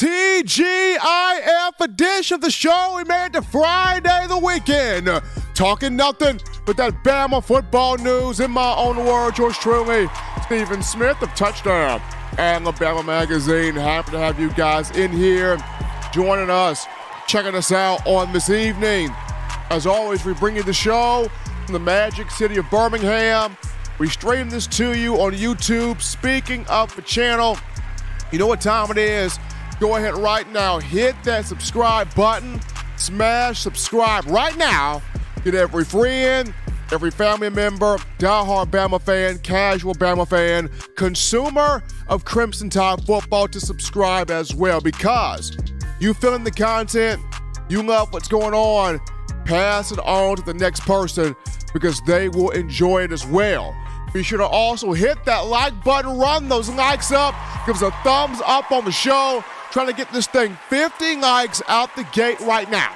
TGIF edition of the show. We made it to Friday the weekend. Talking nothing but that Bama football news. In my own words, yours truly, Stephen Smith of Touchdown Alabama Magazine. Happy to have you guys in here joining us, checking us out on this evening. As always, we bring you the show from the magic city of Birmingham. We stream this to you on YouTube. Speaking of the channel, you know what time it is. Go ahead right now, hit that subscribe button, smash subscribe right now. Get every friend, every family member, diehard Bama fan, casual Bama fan, consumer of Crimson Tide football to subscribe as well, because you feeling the content, you love what's going on, pass it on to the next person because they will enjoy it as well. Be sure to also hit that like button, run those likes up, give us a thumbs up on the show. Trying to get this thing 50 likes out the gate right now,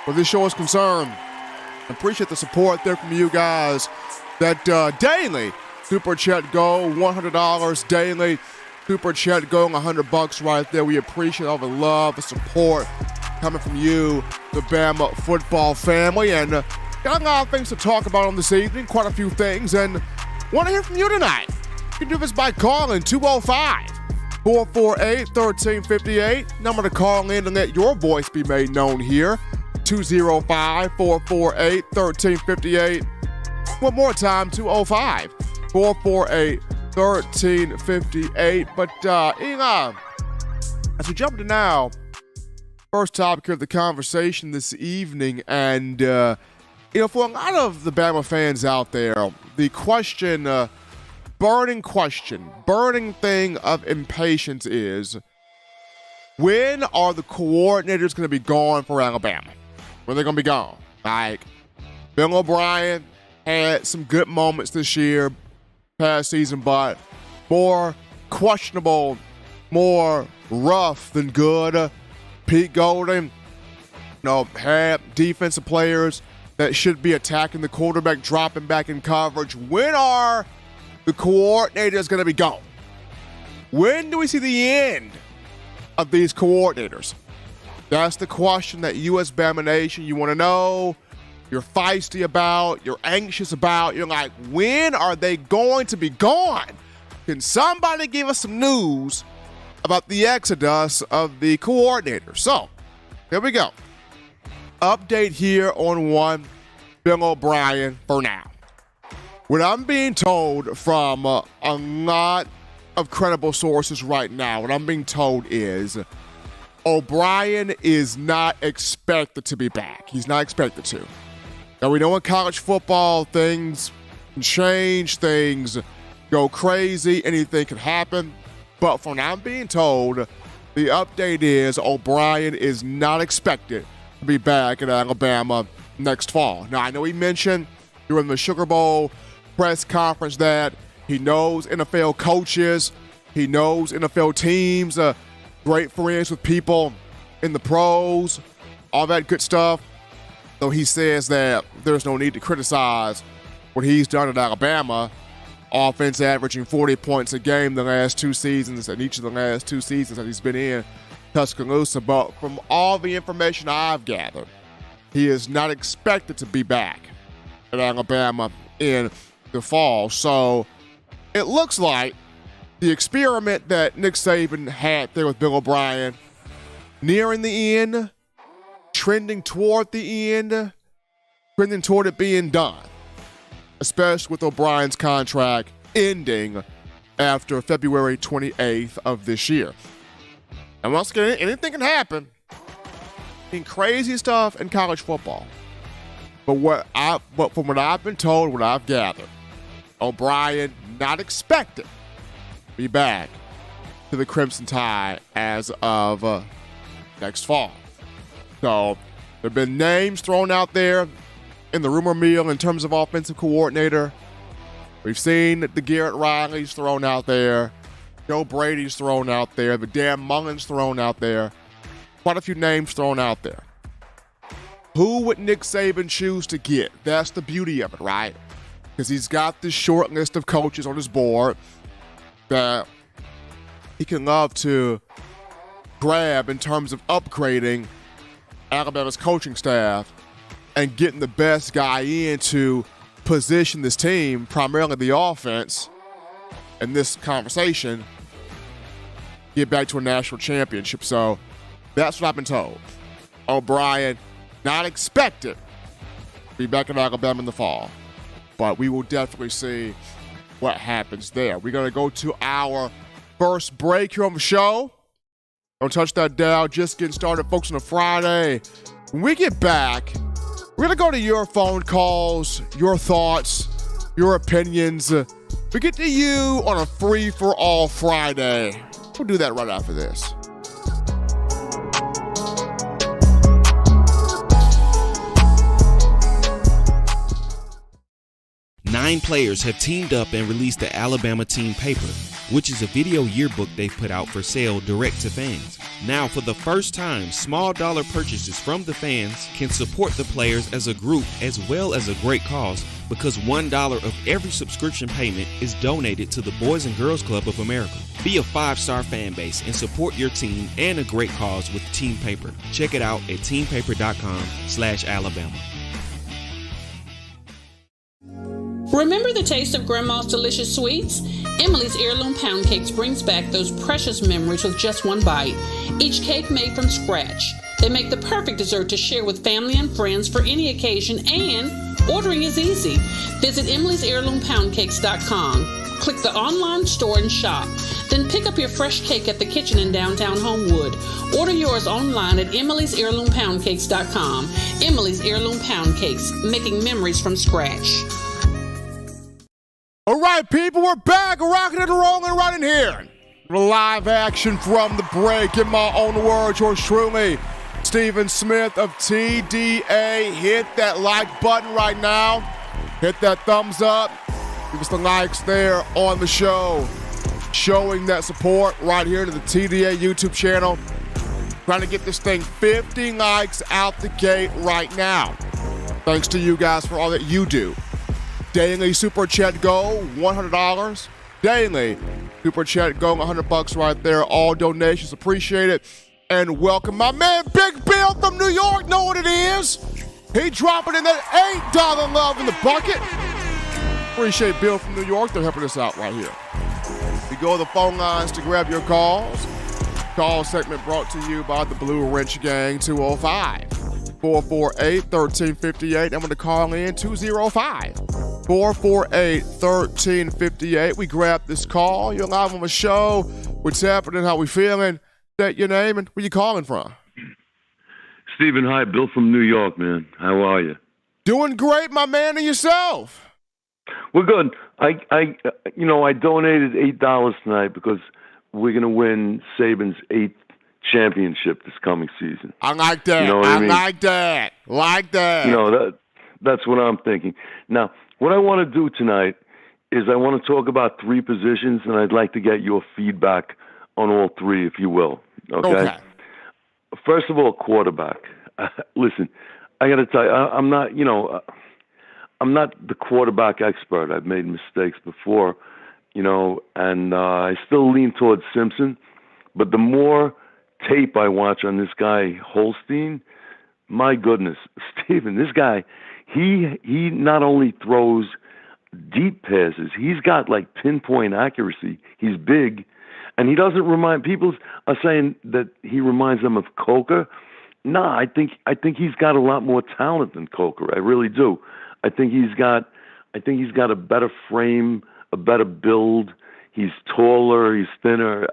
where this show is concerned. I appreciate the support there from you guys. That daily super chat goal, $100 daily super chat goal, $100 right there. We appreciate all the love, the support coming from you, the Bama football family, and got a lot of things to talk about on this evening. Quite a few things, and want to hear from you tonight. You can do this by calling 205-448-1358. Number to call in and let your voice be made known here. 205-448-1358. One more time, 205-448-1358. But, Eli, as we jump into now, first topic of the conversation this evening, and, for a lot of the Bama fans out there, the question, burning thing of impatience is, when are the coordinators going to be gone for Alabama? When are they going to be gone? Like, Bill O'Brien had some good moments this year, past season, but more questionable, more rough than good. Pete Golden, had defensive players that should be attacking the quarterback, dropping back in coverage. When are the coordinators going to be gone? When do we see the end of these coordinators? That's the question that U.S. Bama Nation, you want to know, you're feisty about, you're anxious about. You're like, when are they going to be gone? Can somebody give us some news about the exodus of the coordinators? So, here we go. Update here on one Bill O'Brien for now. What I'm being told from a lot of credible sources right now, what I'm being told is O'Brien is not expected to be back. He's not expected to. Now, we know in college football, things can change, things go crazy, anything can happen. But from what I'm being told, the update is O'Brien is not expected to be back at Alabama next fall. Now, I know he mentioned during the Sugar Bowl press conference that he knows NFL coaches, he knows NFL teams, great friends with people in the pros, all that good stuff. Though he says that there's no need to criticize what he's done at Alabama. Offense averaging 40 points a game the last two seasons, and each of the last two seasons that he's been in Tuscaloosa. But from all the information I've gathered, he is not expected to be back at Alabama in the fall. So it looks like the experiment that Nick Saban had there with Bill O'Brien nearing the end, trending toward the end, trending toward it being done, especially with O'Brien's contract ending after February 28th of this year. And once again, anything can happen in crazy stuff in college football. But from what I've been told, what I've gathered, O'Brien not expected to be back to the Crimson Tide as of next fall. So there have been names thrown out there in the rumor mill in terms of offensive coordinator. We've seen the Garrett Riley's thrown out there, Joe Brady's thrown out there, the Dan Mullen's thrown out there. Quite a few names thrown out there. Who would Nick Saban choose to get? That's the beauty of it, right? Because he's got this short list of coaches on his board that he can love to grab in terms of upgrading Alabama's coaching staff and getting the best guy in to position this team, primarily the offense, in this conversation, get back to a national championship. So that's what I've been told. O'Brien, not expected to be back in Alabama in the fall, but we will definitely see what happens there. We're going to go to our first break here on the show. Don't touch that dial. Just getting started, folks, on a Friday. When we get back, we're going to go to your phone calls, your thoughts, your opinions. We get to you on a free-for-all Friday. We'll do that right after this. Nine players have teamed up and released the Alabama Team Paper, which is a video yearbook they've put out for sale direct to fans. Now, for the first time, small dollar purchases from the fans can support the players as a group as well as a great cause, because $1 of every subscription payment is donated to the Boys and Girls Club of America. Be a 5-star fan base and support your team and a great cause with Team Paper. Check it out at teampaper.com/Alabama. Remember the taste of Grandma's delicious sweets? Emily's Heirloom Pound Cakes brings back those precious memories with just one bite. Each cake made from scratch. They make the perfect dessert to share with family and friends for any occasion, and ordering is easy. Visit emily'sheirloompoundcakes.com. Click the online store and shop. Then pick up your fresh cake at the kitchen in downtown Homewood. Order yours online at emily'sheirloompoundcakes.com. Emily's Heirloom Pound Cakes, making memories from scratch. All right, people, we're back, rocking and rolling right in here. Live action from the break. In my own words, yours truly, Stephen Smith of TDA. Hit that like button right now. Hit that thumbs up. Give us the likes there on the show. Showing that support right here to the TDA YouTube channel. Trying to get this thing 50 likes out the gate right now. Thanks to you guys for all that you do. Daily Super Chat Go, $100. Daily Super Chat Go, $100 right there. All donations appreciated. And welcome my man, Big Bill from New York. Know what it is? He dropping in that $8 love in the bucket. Appreciate Bill from New York. They're helping us out right here. We go to the phone lines to grab your calls. Call segment brought to you by the Blue Wrench Gang, 205-448-1358. I'm going to call in 205-448-1358. We grab this call. You're live on the show. What's happening? How we feeling? State your name and where you calling from? Stephen, hi. Bill from New York, man. How are you? Doing great, my man, and yourself? We're good. I donated $8 tonight because we're going to win Saban's 8th championship this coming season. I like that. You know what I mean? like that. Like that. You know, that's what I'm thinking. Now, what I want to do tonight is I want to talk about 3 positions, and I'd like to get your feedback on all 3, if you will. Okay? First of all, quarterback. Listen, I got to tell you, I'm not the quarterback expert. I've made mistakes before, and I still lean towards Simpson. But the more tape I watch on this guy, Holstein, my goodness, Stephen, this guy, he not only throws deep passes, he's got like pinpoint accuracy. He's big, and he doesn't remind, people are saying that he reminds them of Coker. Nah, I think he's got a lot more talent than Coker. I really do. I think he's got a better frame, a better build. He's taller, he's thinner,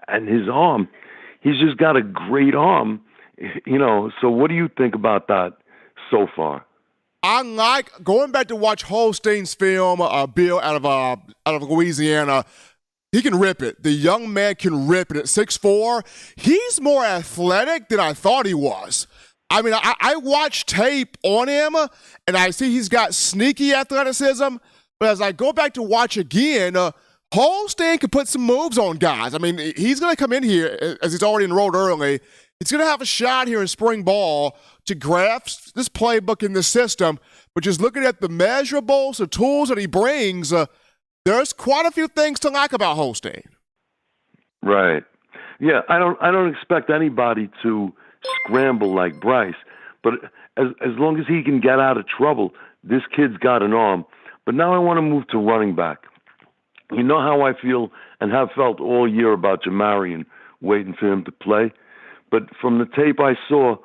and his arm, he's just got a great arm, So what do you think about that so far? I like going back to watch Holstein's film, Bill out of Louisiana. He can rip it. The young man can rip it at 6'4". He's more athletic than I thought he was. I mean, I watch tape on him, and I see he's got sneaky athleticism. But as I go back to watch again, Holstein can put some moves on guys. I mean, he's going to come in here, as he's already enrolled early. He's going to have a shot here in spring ball to grasp this playbook in the system. But just looking at the measurables, the tools that he brings, there's quite a few things to like about Holstein. Right. Yeah, I don't expect anybody to scramble like Bryce, but as long as he can get out of trouble, this kid's got an arm. But now I want to move to running back. You know how I feel and have felt all year about Jamarian, waiting for him to play. But from the tape I saw,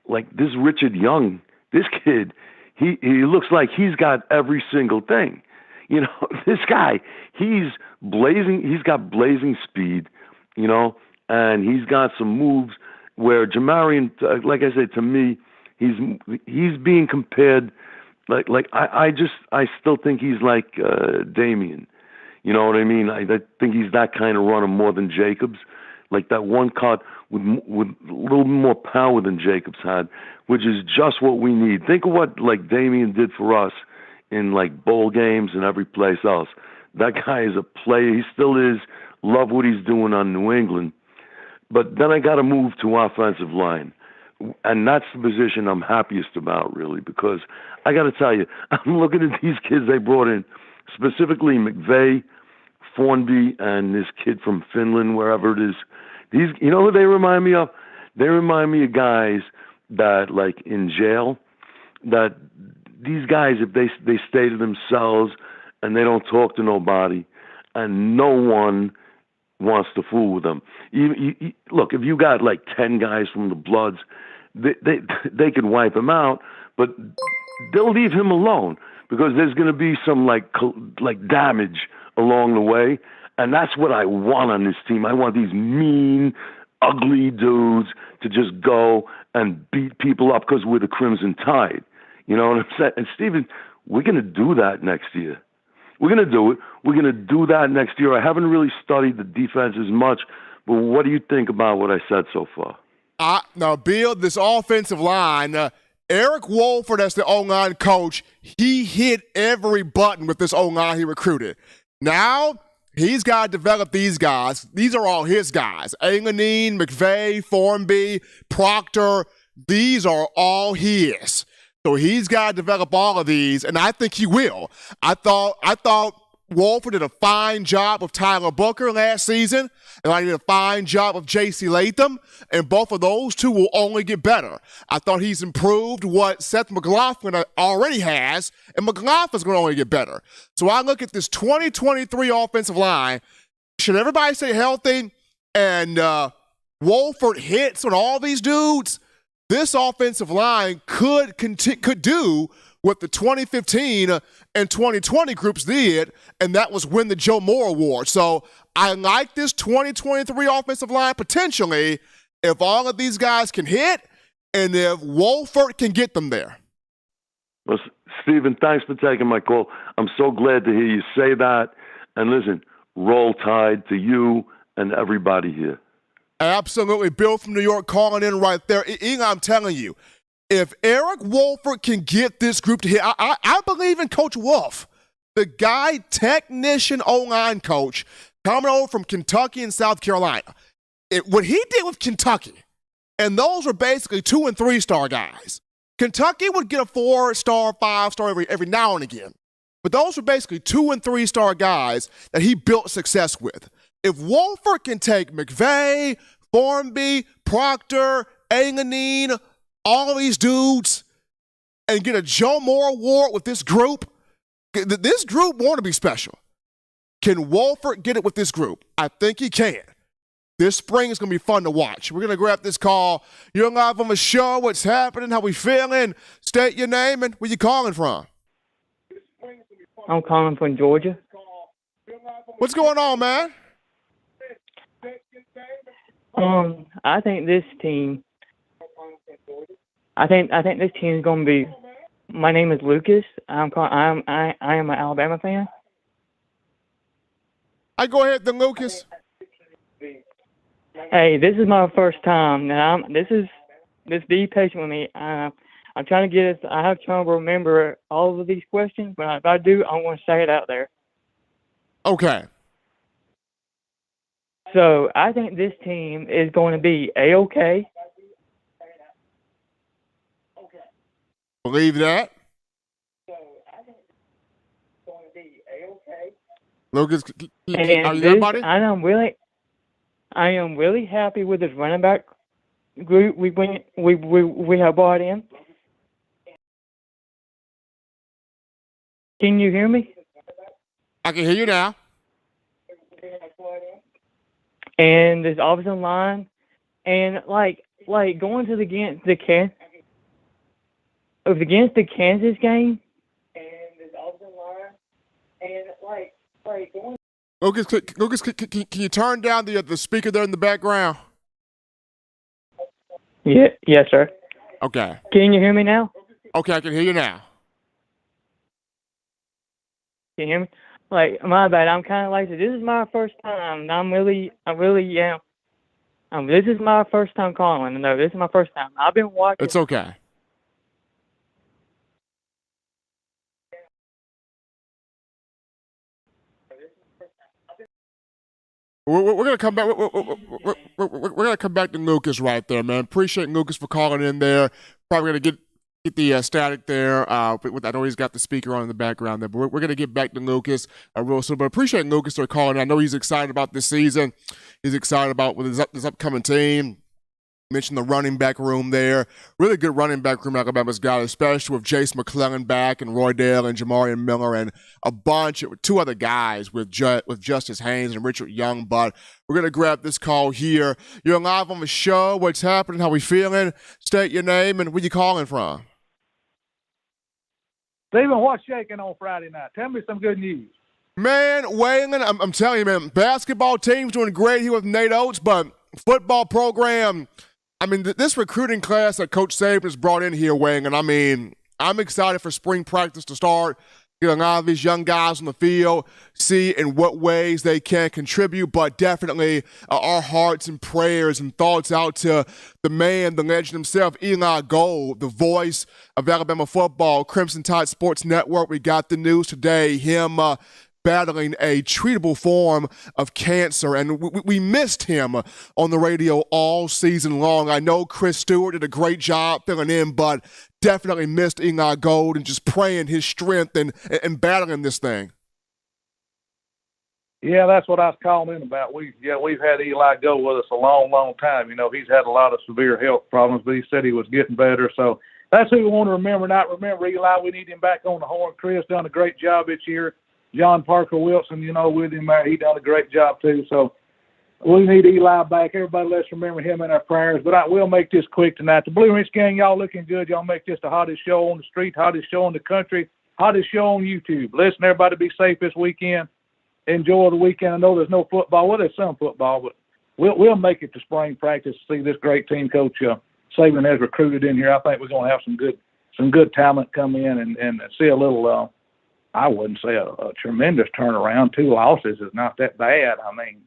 like this Richard Young, this kid, he looks like he's got every single thing. You know, this guy, he's got blazing speed, you know, and he's got some moves where Jamarian, like I said, to me, he's being compared I still think he's like Damien. You know what I mean? I think he's that kind of runner more than Jacobs. Like that one cut with a little more power than Jacobs had, which is just what we need. Think of what like Damien did for us in like bowl games and every place else. That guy is a player. He still is. Love what he's doing on New England. But then I got to move to offensive line. And that's the position I'm happiest about, really, because I got to tell you, I'm looking at these kids they brought in, specifically McVay, Formby, and this kid from Finland, wherever it is. These, you know who they remind me of? They remind me of guys that, like, in jail, that these guys, if they stay to themselves and they don't talk to nobody, and no one wants to fool with them. Look, if you got like 10 guys from the Bloods, they could wipe him out, but they'll leave him alone because there's going to be some like damage along the way, and that's what I want on this team. I want these mean, ugly dudes to just go and beat people up because we're the Crimson Tide. You know what I'm saying? And Steven, we're going to do that next year. We're going to do it. We're going to do that next year. I haven't really studied the defense as much, but what do you think about what I said so far? Now, Bill, this offensive line, Eric Wolford as the O-line coach, he hit every button with this O-line he recruited. Now, he's got to develop these guys. These are all his guys. Enganine, McVay, Formby, Proctor, these are all his. So he's got to develop all of these, and I think he will. I thought Wolford did a fine job of Tyler Booker last season, and I did a fine job of J.C. Latham, and both of those two will only get better. I thought he's improved what Seth McLaughlin already has, and McLaughlin's going to only get better. So I look at this 2023 offensive line. Should everybody stay healthy and Wolford hits on all these dudes, this offensive line could do what the 2015 and 2020 groups did, and that was win the Joe Moore Award. So I like this 2023 offensive line potentially if all of these guys can hit and if Wolford can get them there. Well, Stephen, thanks for taking my call. I'm so glad to hear you say that. And listen, roll tide to you and everybody here. Absolutely. Bill from New York calling in right there. Eli, I'm telling you, if Eric Wolford can get this group to hit, I believe in Coach Wolf, the guy, technician, O-line coach, coming over from Kentucky and South Carolina. What he did with Kentucky, and those were basically 2- and 3-star guys. Kentucky would get a 4-star, 5-star every now and again. But those were basically 2- and 3-star guys that he built success with. If Wolford can take McVay, Formby, Proctor, Enganine, all these dudes, and get a Joe Moore Award with this group want to be special. Can Wolford get it with this group? I think he can. This spring is going to be fun to watch. We're going to grab this call. You're live on the show. What's happening? How we feeling? State your name and where you calling from. I'm calling from Georgia. What's going on, man? I think this team. I think this team is going to be. My name is Lucas. I am an Alabama fan. I go ahead, then, Lucas. Hey, this is my first time. Now, just be patient with me. I'm trying to get it. I have trouble remember all of these questions, but if I do, I want to say it out there. Okay. So I think this team is going to be A-OK. Believe that. Lucas, are you there, buddy? I know, really. I am really happy with this running back group we have brought in. Can you hear me? I can hear you now. And this offensive line, and like going to against the Kansas game, and this offensive line, and like going. Lucas, can you turn down the speaker there in the background? Yeah, yes, sir. Okay. Can you hear me now? Okay, I can hear you now. Can you hear me? Like, my bad. I'm kind of like, this is my first time. I really am. This is my first time calling. No, this is my first time. I've been watching. It's okay. We're gonna come back. We're gonna come back to Lucas right there, man. Appreciate Lucas for calling in there. Probably gonna get the static there. I know he's got the speaker on in the background there, but we're gonna get back to Lucas real soon. But appreciate Lucas for calling in. I know he's excited about this season. He's excited about with his upcoming team. Mentioned the running back room there. Really good running back room Alabama's got, especially with Jace McClellan back and Roy Dale and Jamarian Miller and a bunch of two other guys with Justice Haynes and Richard Young. But we're going to grab this call here. You're live on the show. What's happening? How we feeling? State your name and where you calling from. Stephen, what's shaking on Friday night? Tell me some good news. Man, Waylon, I'm telling you, man, basketball team's doing great here with Nate Oates, but football program, I mean, this recruiting class that Coach Saban has brought in here, Wayne, and I mean, I'm excited for spring practice to start. Get a lot of these young guys on the field, see in what ways they can contribute, but definitely our hearts and prayers and thoughts out to the man, the legend himself, Eli Gold, the voice of Alabama football, Crimson Tide Sports Network. We got the news today, him battling a treatable form of cancer, and we missed him on the radio all season long. I know Chris Stewart did a great job filling in, but definitely missed Eli Gold and just praying his strength and battling this thing. Yeah, that's what I was calling in about. We've had Eli Gold with us a long, long time. You know, he's had a lot of severe health problems, but he said he was getting better. So that's who we want to remember, not remember Eli. We need him back on the horn. Chris done a great job this year. John Parker Wilson, you know, with him there, he done a great job too. So we need Eli back. Everybody, let's remember him in our prayers. But I will make this quick tonight. The Blue Ridge Gang, y'all looking good. Y'all make this the hottest show on the street, hottest show in the country, hottest show on YouTube. Listen, everybody, be safe this weekend. Enjoy the weekend. I know there's no football. Well, there's some football, but we'll make it to spring practice to see this great team Coach Saban has recruited in here. I think we're going to have some good talent come in and see a little. I wouldn't say a tremendous turnaround. 2 losses is not that bad. I mean,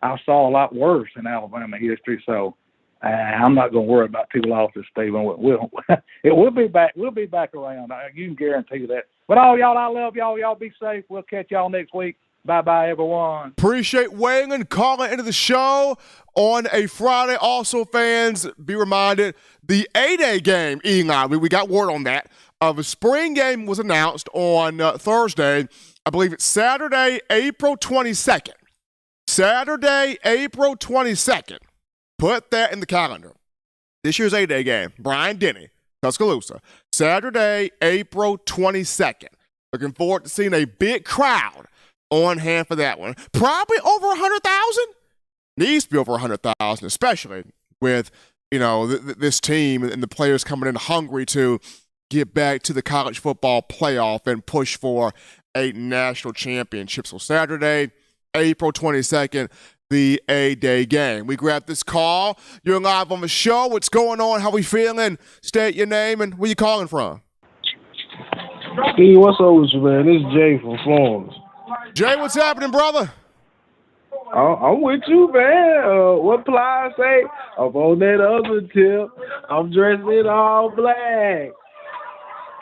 I saw a lot worse in Alabama history, so I'm not going to worry about 2 losses, Stephen. We'll be back. We'll be back around. You can guarantee that. But all y'all, I love y'all. Y'all be safe. We'll catch y'all next week. Bye-bye, everyone. Appreciate Waylon calling into the show on a Friday. Also, fans, be reminded, the A-Day game, Eli, we got word on that. The spring game was announced on Thursday. I believe it's Saturday, April 22nd. Saturday, April 22nd. Put that in the calendar. This year's A-Day game, Bryant-Denny, Tuscaloosa. Saturday, April 22nd. Looking forward to seeing a big crowd on hand for that one. Probably over 100,000. Needs to be over 100,000, especially with, you know, this team and the players coming in hungry to get back to the college football playoff and push for a national championship. So Saturday, April 22nd, the A-Day game. We grab this call. You're live on the show. What's going on? How we feeling? State your name and where you calling from. Hey, what's up with you, man? This is Jay from Florence. Jay, what's happening, brother? I'm with you, man. What Ply say? I'm on that other tip. I'm dressed in all black.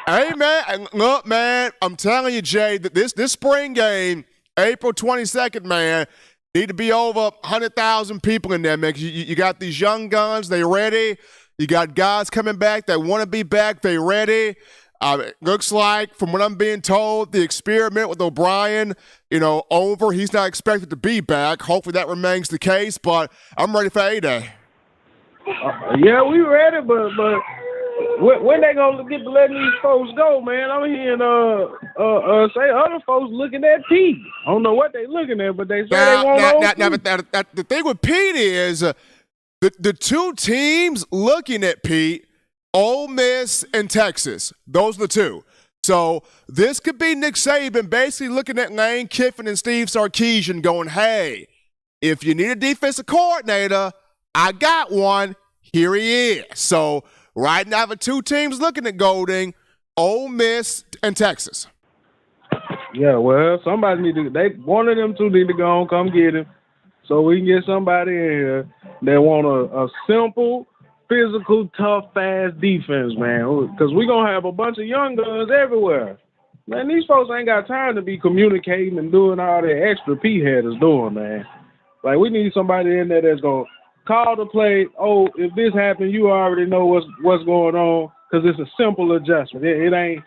Hey, man, look, man, I'm telling you, Jay, that this spring game, April 22nd, man, need to be over 100,000 people in there, man, because you got these young guns, they ready. You got guys coming back that want to be back, they ready. It looks like, from what I'm being told, the experiment with O'Brien, over. He's not expected to be back. Hopefully that remains the case, but I'm ready for A-Day. Yeah, we ready, but when they gonna get to letting these folks go, man? I'm hearing say other folks looking at Pete. I don't know what they looking at, but they say they want the thing with Pete is the two teams looking at Pete, Ole Miss and Texas. Those are the two. So this could be Nick Saban basically looking at Lane Kiffin and Steve Sarkisian going, hey, if you need a defensive coordinator, I got one. Here he is. So right now the two teams looking at Golding, Ole Miss and Texas. Yeah, well, somebody one of them two need to go and come get him so we can get somebody in here that want a simple, physical, tough, fast defense, man, because we're going to have a bunch of young guns everywhere. Man, these folks ain't got time to be communicating and doing all that extra P head is doing, man. Like, we need somebody in there that's going to call the play. Oh, if this happened, you already know what's going on, because it's a simple adjustment. It ain't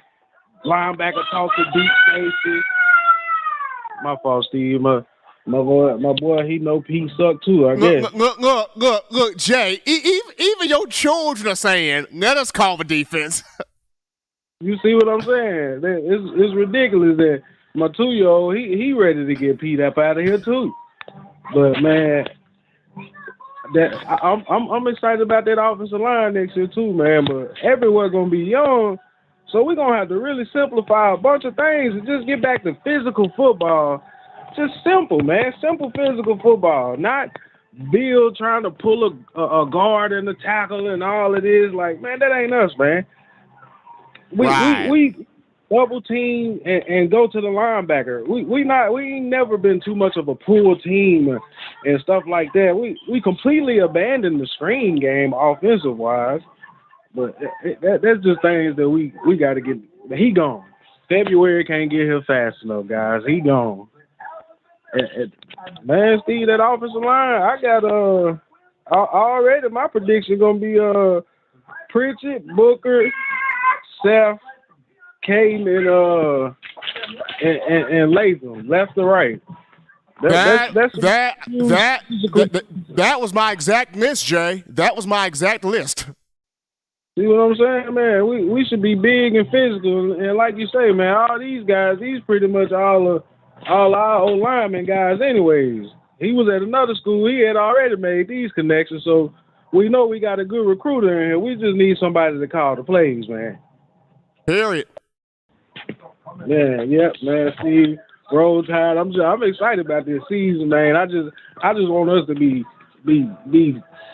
linebacker talk to deep safety. My fault, Steve. My boy, he know P suck too, I guess. Look, Jay, even your children are saying, let us call the defense. You see what I'm saying? It's ridiculous that my 2-year-old, he ready to get Pete up out of here too. But man, I'm excited about that offensive line next year too, man. But everywhere gonna be young, so we're gonna have to really simplify a bunch of things and just get back to physical football. Just simple, man. Simple physical football. Not Bill trying to pull a guard and a tackle and all it is. Like, man, that ain't us, man. We double team and go to the linebacker. We ain't never been too much of a pool team and stuff like that. We completely abandoned the screen game offensive wise. But that's just things that we got to get. He gone. February can't get here fast enough, guys. He gone. Man, Steve, that offensive line, I got already my prediction gonna be Pritchett, Booker, Seth, Caden, and Latham, left to right. That was my exact list, Jay. That was my exact list. See what I'm saying, man? We should be big and physical, and like you say, man, all these guys, these pretty much all our old lineman guys anyways. He was at another school. He had already made these connections, so we know we got a good recruiter in here. We just need somebody to call the plays, man. Period. Man, Steve, Roll Tide. I'm excited about this season, man. I just want us to be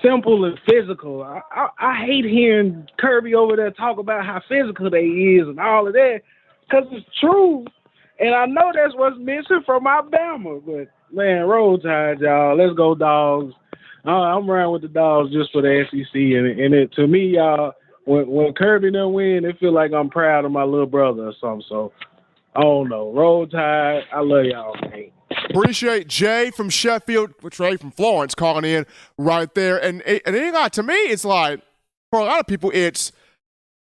simple and physical. I hate hearing Kirby over there talk about how physical they is and all of that, because it's true. And I know that's what's missing from Alabama. But, man, Roll Tide, y'all. Let's go, Dogs. I'm around with the Dogs just for the SEC. And it, to me, y'all, when Kirby done win, it feel like I'm proud of my little brother or something. So, I don't know. Roll Tide. I love y'all, man. Appreciate Jay from Sheffield, Trey from Florence calling in right there. And to me, it's like, for a lot of people, it's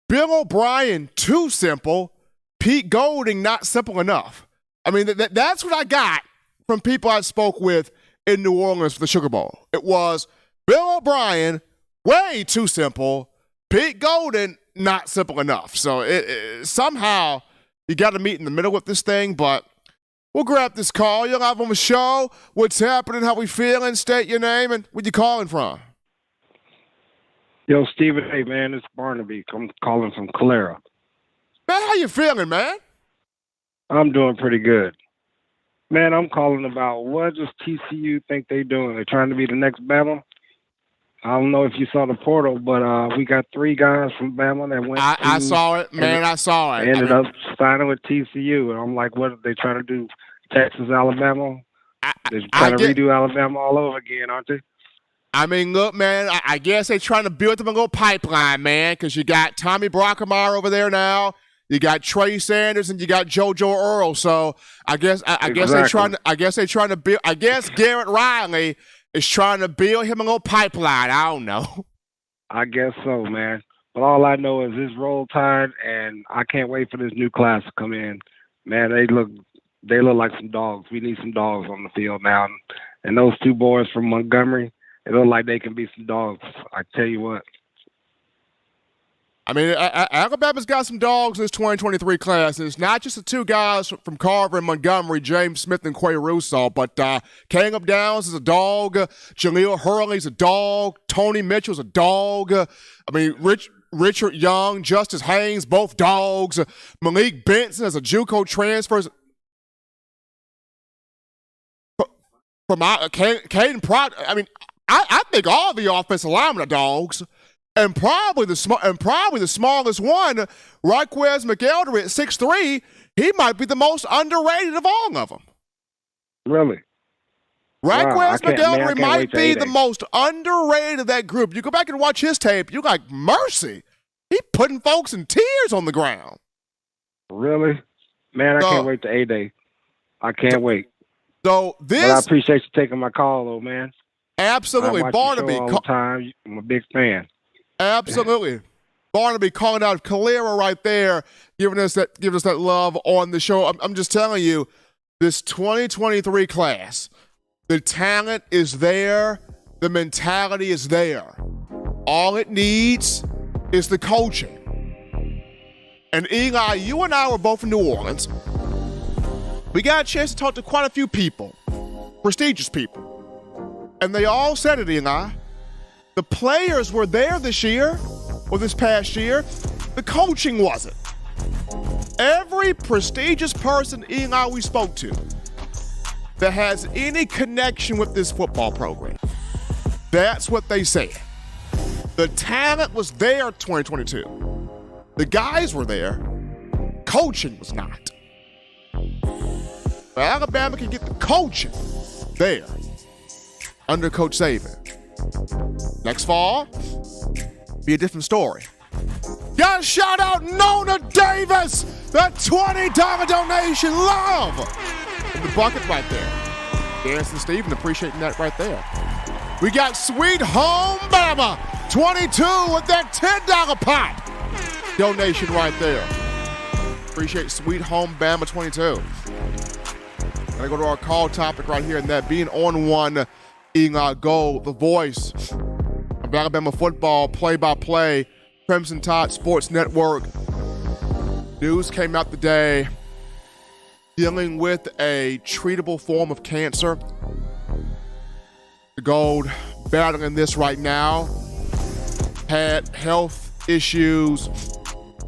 Bill O'Brien too simple, Pete Golding not simple enough. I mean, that's what I got from people I spoke with in New Orleans for the Sugar Bowl. It was Bill O'Brien way too simple, Pete Golding not simple enough. So somehow you got to meet in the middle with this thing, but we'll grab this call. You're live on the show. What's happening? How we feeling? State your name and where you calling from. Yo, Stephen, hey, man, it's Barnaby. I'm calling from Calera. Man, how you feeling, man? I'm doing pretty good. Man, I'm calling about what does TCU think they doing? They're trying to be the next Bama? I don't know if you saw the portal, but we got 3 guys from Bama that went. I saw it, man. I saw it. Ended up signing with TCU, and I'm like, what are they trying to do? Texas, Alabama? They're trying to redo Alabama all over again, aren't they? I mean, look, man, I guess they're trying to build them a little pipeline, man, because you got Tommy Brockermeyer over there now. You got Trey Sanders and you got JoJo Earl. So I guess they're trying to build. I guess Garrett Riley is trying to build him a little pipeline. I don't know. I guess so, man. But all I know is it's roll tide, and I can't wait for this new class to come in. Man, they look like some dogs. We need some dogs on the field now. And those two boys from Montgomery, they look like they can be some dogs. I tell you what. I mean, Alabama's got some dogs in this 2023 class, and it's not just the two guys from Carver and Montgomery, James Smith and Quay Russo, but Caleb Downs is a dog, Jaleel Hurley's a dog, Tony Mitchell's a dog. I mean, Richard Young, Justice Haynes, both dogs. Malik Benson as a JUCO transfer. From Caden Pratt, I mean, I think all the offensive linemen are dogs. And probably the smallest one, Raquez McElder at 6'3", he might be the most underrated of all of them. Really? Raquez McElder might be the most underrated of that group. You go back and watch his tape, you're like, mercy. He putting folks in tears on the ground. Really? Man, I can't wait to A-Day. I can't wait. So but I appreciate you taking my call, though, man. Absolutely. I watch Barnaby. the show all the time. I'm a big fan. Absolutely. Barnaby calling out Calera right there, giving us that love on the show. I'm just telling you, this 2023 class, the talent is there, the mentality is there. All it needs is the coaching. And Eli, you and I were both in New Orleans. We got a chance to talk to quite a few people, prestigious people. And they all said it, Eli. The players were there this year, or this past year. The coaching wasn't. Every prestigious person, Eli, we spoke to that has any connection with this football program, that's what they said. The talent was there 2022. The guys were there. Coaching was not. But Alabama can get the coaching there under Coach Saban. Next fall, be a different story. Gotta shout out Nona Davis, the $20 donation. Love in the bucket right there. Dancing Steven, appreciating that right there. We got Sweet Home Bama, 22 with that $10 pot donation right there. Appreciate Sweet Home Bama 22. Gonna go to our call topic right here, and that being on one, Eli Gold, the voice of Alabama football, play-by-play, Crimson Tide Sports Network. News came out today dealing with a treatable form of cancer. The Gold battling this right now. Had health issues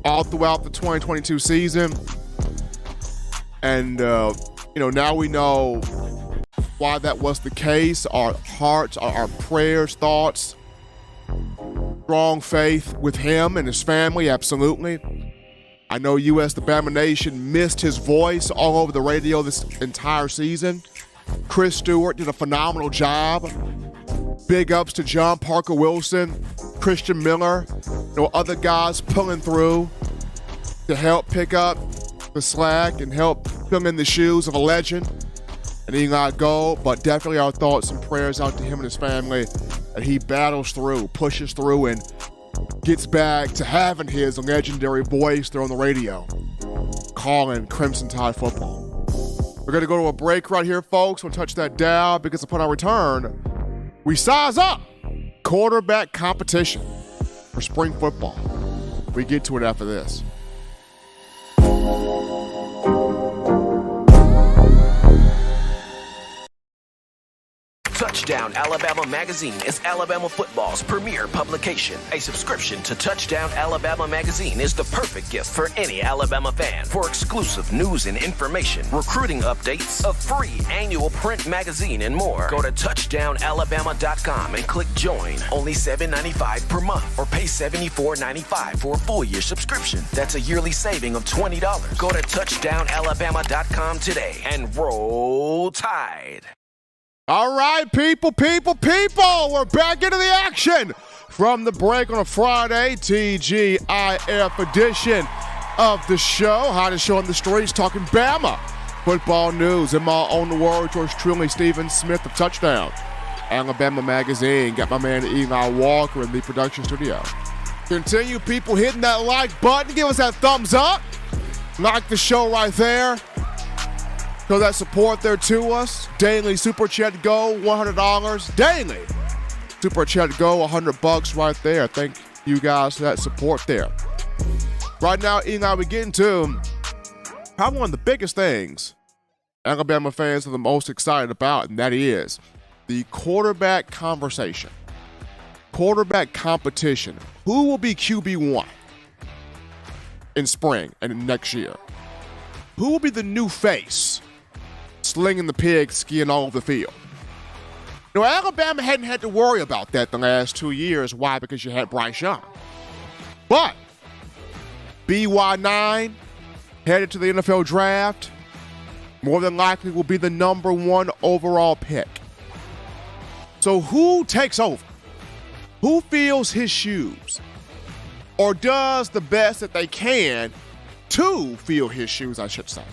all throughout the 2022 season. And, now we know why that was the case. Our hearts, our prayers, thoughts, strong faith with him and his family, absolutely. I know you as the Bama Nation missed his voice all over the radio this entire season. Chris Stewart did a phenomenal job. Big ups to John Parker Wilson, Christian Miller, other guys pulling through to help pick up the slack and help fill in the shoes of a legend and Eli Gold, but definitely our thoughts and prayers out to him and his family that he battles through, pushes through, and gets back to having his legendary voice there on the radio, calling Crimson Tide football. We're going to go to a break right here, folks. We'll touch that down because upon our return, we size up quarterback competition for spring football. We get to it after this. Touchdown Alabama Magazine is Alabama football's premier publication. A subscription to Touchdown Alabama Magazine is the perfect gift for any Alabama fan. For exclusive news and information, recruiting updates, a free annual print magazine, and more, go to touchdownalabama.com and click join. Only $7.95 per month, or pay $74.95 for a full year subscription. That's a yearly saving of $20. Go to touchdownalabama.com today and roll Tide. All right, people, we're back into the action from the break on a Friday, TGIF edition of the show. Hottest show on the streets, talking Bama football news. In my own words, yours truly, Stephen Smith of Touchdown Alabama Magazine. Got my man Eli Walker in the production studio. Continue, people, hitting that like button. Give us that thumbs up. Like the show right there. Show that support there to us. Daily Super Chat Go, $100. Daily Super Chat Go, $100 right there. Thank you guys for that support there. Right now, Eli, we get into probably one of the biggest things Alabama fans are the most excited about, and that is the quarterback conversation. Quarterback competition. Who will be QB1 in spring and next year? Who will be the new face slinging the pigskin all over the field? You know, Alabama hadn't had to worry about that the last 2 years. Why? Because you had Bryce Young. But BY9 headed to the NFL draft, more than likely will be the number 1 overall pick. So who takes over? Who fills his shoes? Or does the best that they can to fill his shoes, I should say.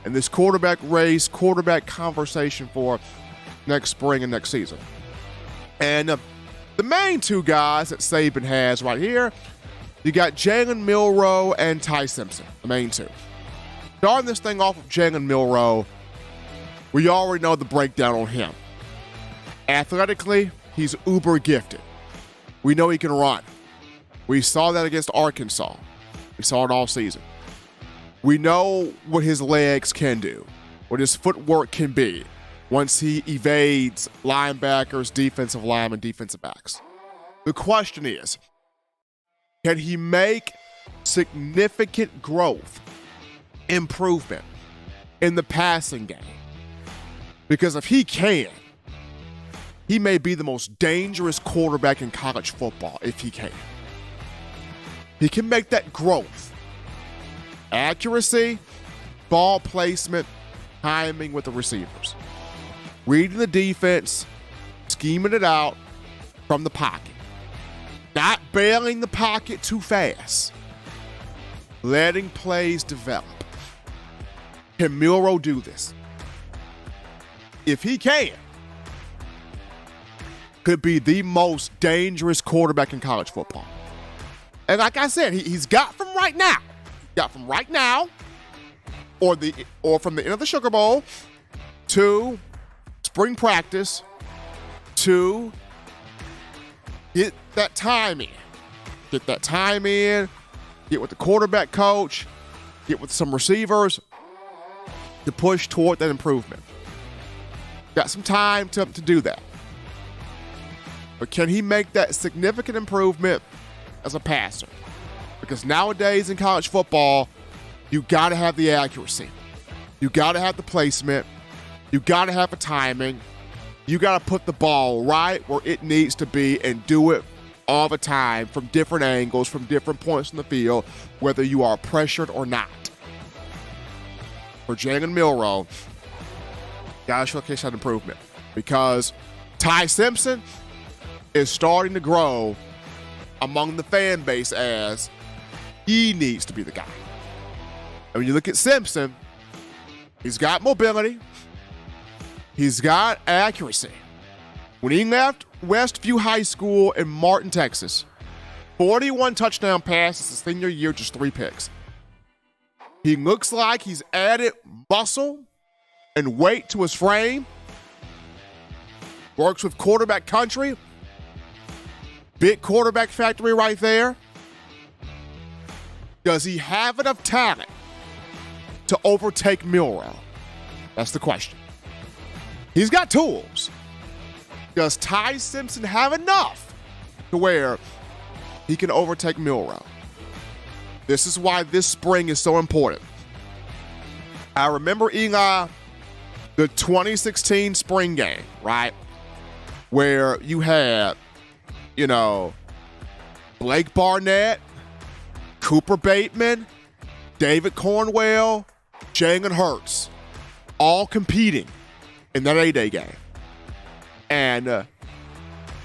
In this quarterback race, quarterback conversation for next spring and next season. And the main two guys that Saban has right here, you got Jalen Milroe and Ty Simpson, the main two. Starting this thing off with Jalen Milroe, we already know the breakdown on him. Athletically, he's uber gifted. We know he can run. We saw that against Arkansas. We saw it all season. We know what his legs can do, what his footwork can be once he evades linebackers, defensive linemen, defensive backs. The question is, can he make significant growth, improvement in the passing game? Because if he can, he may be the most dangerous quarterback in college football if he can. He can make that growth. Accuracy, ball placement, timing with the receivers. Reading the defense, scheming it out from the pocket. Not bailing the pocket too fast. Letting plays develop. Can Milroe do this? If he can, could be the most dangerous quarterback in college football. And like I said, he's got from right now, or from the end of the Sugar Bowl to spring practice to get that time in. Get that time in, get with the quarterback coach, get with some receivers to push toward that improvement. Got some time to do that. But can he make that significant improvement as a passer? Because nowadays in college football, you got to have the accuracy. You got to have the placement. You got to have the timing. You got to put the ball right where it needs to be and do it all the time from different angles, from different points in the field, whether you are pressured or not. For Jalen Milroe, got to showcase that improvement because Ty Simpson is starting to grow among the fan base as he needs to be the guy. And when you look at Simpson, he's got mobility. He's got accuracy. When he left Westview High School in Martin, Texas, 41 touchdown passes his senior year, just 3 picks. He looks like he's added muscle and weight to his frame. Works with quarterback country. Big quarterback factory right there. Does he have enough talent to overtake Milroe? That's the question. He's got tools. Does Ty Simpson have enough to where he can overtake Milroe? This is why this spring is so important. I remember, Eli, the 2016 spring game, right? Where you had, Blake Barnett, Cooper Bateman, David Cornwell, Jalen Hurts, all competing in that A-Day game. And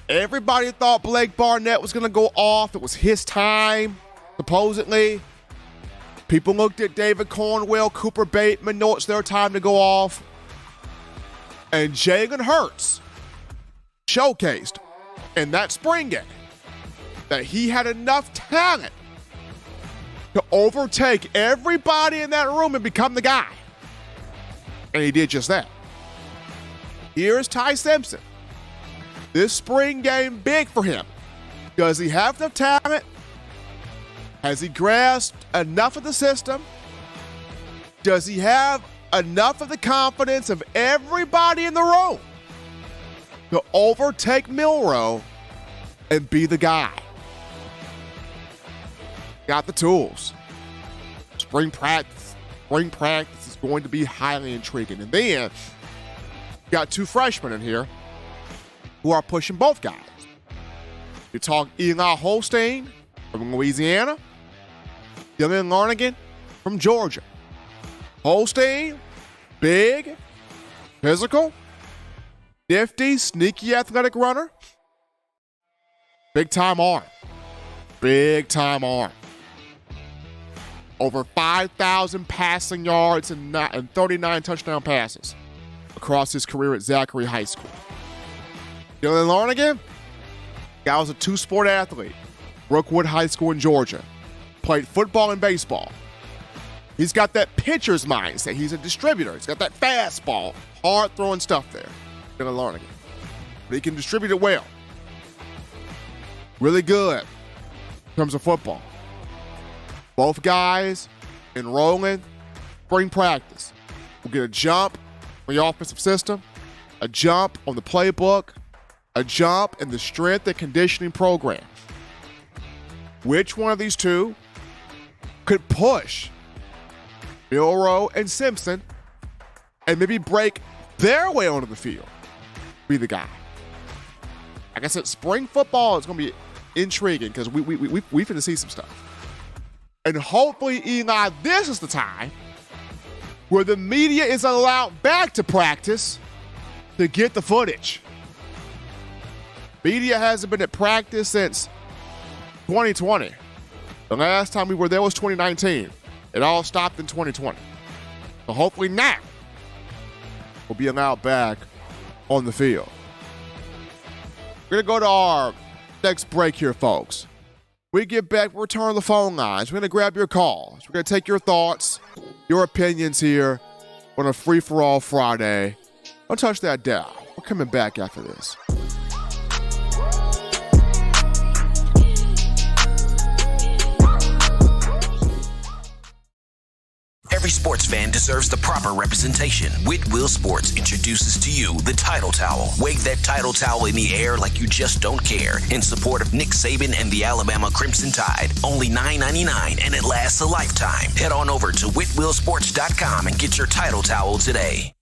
everybody thought Blake Barnett was going to go off. It was his time, supposedly. People looked at David Cornwell, Cooper Bateman, know it's their time to go off. And Jalen Hurts showcased in that spring game that he had enough talent to overtake everybody in that room and become the guy. And he did just that. Here's Ty Simpson. This spring game big for him. Does he have enough talent? Has he grasped enough of the system? Does he have enough of the confidence of everybody in the room to overtake Milroe and be the guy? Got the tools. Spring practice is going to be highly intriguing. And then got two freshmen in here who are pushing both guys. You talk Eli Holstein from Louisiana, Dylan Larnigan from Georgia. Holstein, big, physical, nifty, sneaky athletic runner. Big time arm. Big time arm. Over 5,000 passing yards and 39 touchdown passes across his career at Zachary High School. Dylan Larnigan, guy was a two-sport athlete. Brookwood High School in Georgia. Played football and baseball. He's got that pitcher's mindset. He's a distributor. He's got that fastball, hard-throwing stuff there. Dylan Larnigan. But he can distribute it well. Really good in terms of football. Both guys enrolling spring practice. We'll get a jump on the offensive system, a jump on the playbook, a jump in the strength and conditioning program. Which one of these two could push Milroe and Simpson and maybe break their way onto the field? Be the guy. Like I said, spring football is going to be intriguing because we finna see some stuff. And hopefully, Eli, this is the time where the media is allowed back to practice to get the footage. Media hasn't been at practice since 2020. The last time we were there was 2019. It all stopped in 2020. So hopefully now we'll be allowed back on the field. We're going to go to our next break here, folks. We get back, we'll return to the phone lines. We're going to grab your calls. We're going to take your thoughts, your opinions here on a free-for-all Friday. Don't touch that dial. We're coming back after this. Every sports fan deserves the proper representation. Whitwell Sports introduces to you the Title Towel. Wave that Title Towel in the air like you just don't care in support of Nick Saban and the Alabama Crimson Tide. Only $9.99 and it lasts a lifetime. Head on over to whitwellsports.com and get your Title Towel today.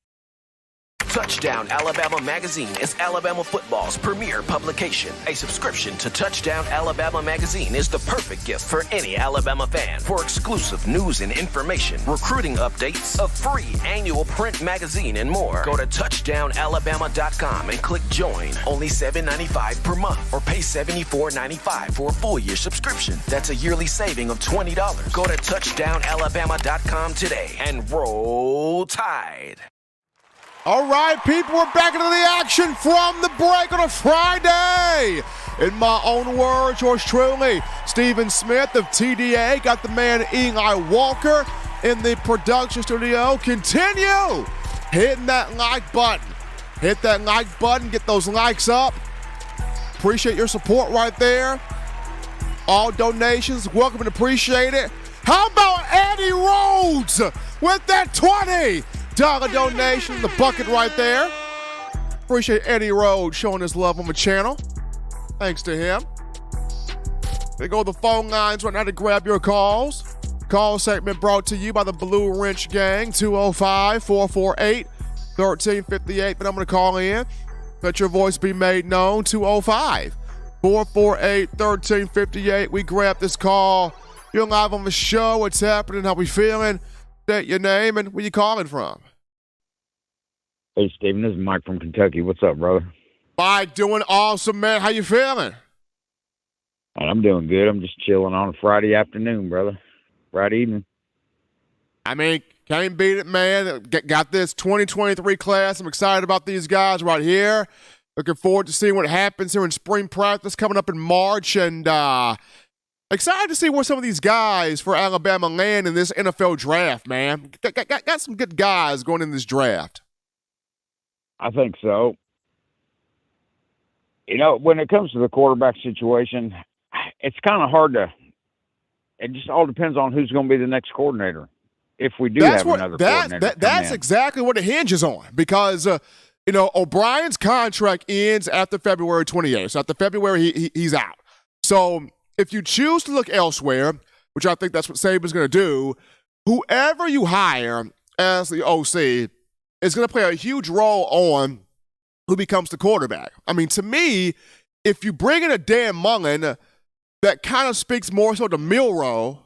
Touchdown Alabama Magazine is Alabama football's premier publication. A subscription to Touchdown Alabama Magazine is the perfect gift for any Alabama fan. For exclusive news and information, recruiting updates, a free annual print magazine, and more, go to touchdownalabama.com and click join. Only $7.95 per month or pay $74.95 for a full year subscription. That's a yearly saving of $20. Go to touchdownalabama.com today and roll Tide. All right, people, we're back into the action from the break on a Friday. In my own words, yours truly, Stephen Smith of TDA, got the man Eli Walker in the production studio. Continue hitting that like button. Hit that like button, get those likes up. Appreciate your support right there. All donations, welcome and appreciate it. How about Eddie Rhodes with that $20 donation in the bucket right there? Appreciate Eddie Rhodes showing his love on the channel. Thanks to him. They go to the phone lines right now to grab your calls. Call segment brought to you by the Blue Wrench Gang, 205-448-1358. The number to call in. Let your voice be made known, 205-448-1358. We grab this call. You're live on the show. What's happening? How we feeling? State your name and where you calling from. Hey, Steven, this is Mike from Kentucky. What's up, brother? Mike, doing awesome, man. How you feeling? I'm doing good. I'm just chilling on a Friday afternoon, brother. Friday evening. I mean, can't beat it, man. Got this 2023 class. I'm excited about these guys right here. Looking forward to seeing what happens here in spring practice coming up in March, and excited to see where some of these guys for Alabama land in this NFL draft, man. Got some good guys going in this draft. I think so. You know, when it comes to the quarterback situation, it's kind of hard to – it just all depends on who's going to be the next coordinator. If we do have another coordinator. That's exactly what it hinges on, because O'Brien's contract ends after February 28th. So after February, he's out. So if you choose to look elsewhere, which I think that's what Saban's going to do, whoever you hire as the OC is going to play a huge role on who becomes the quarterback. I mean, to me, if you bring in a Dan Mullen, that kind of speaks more so to Milroe,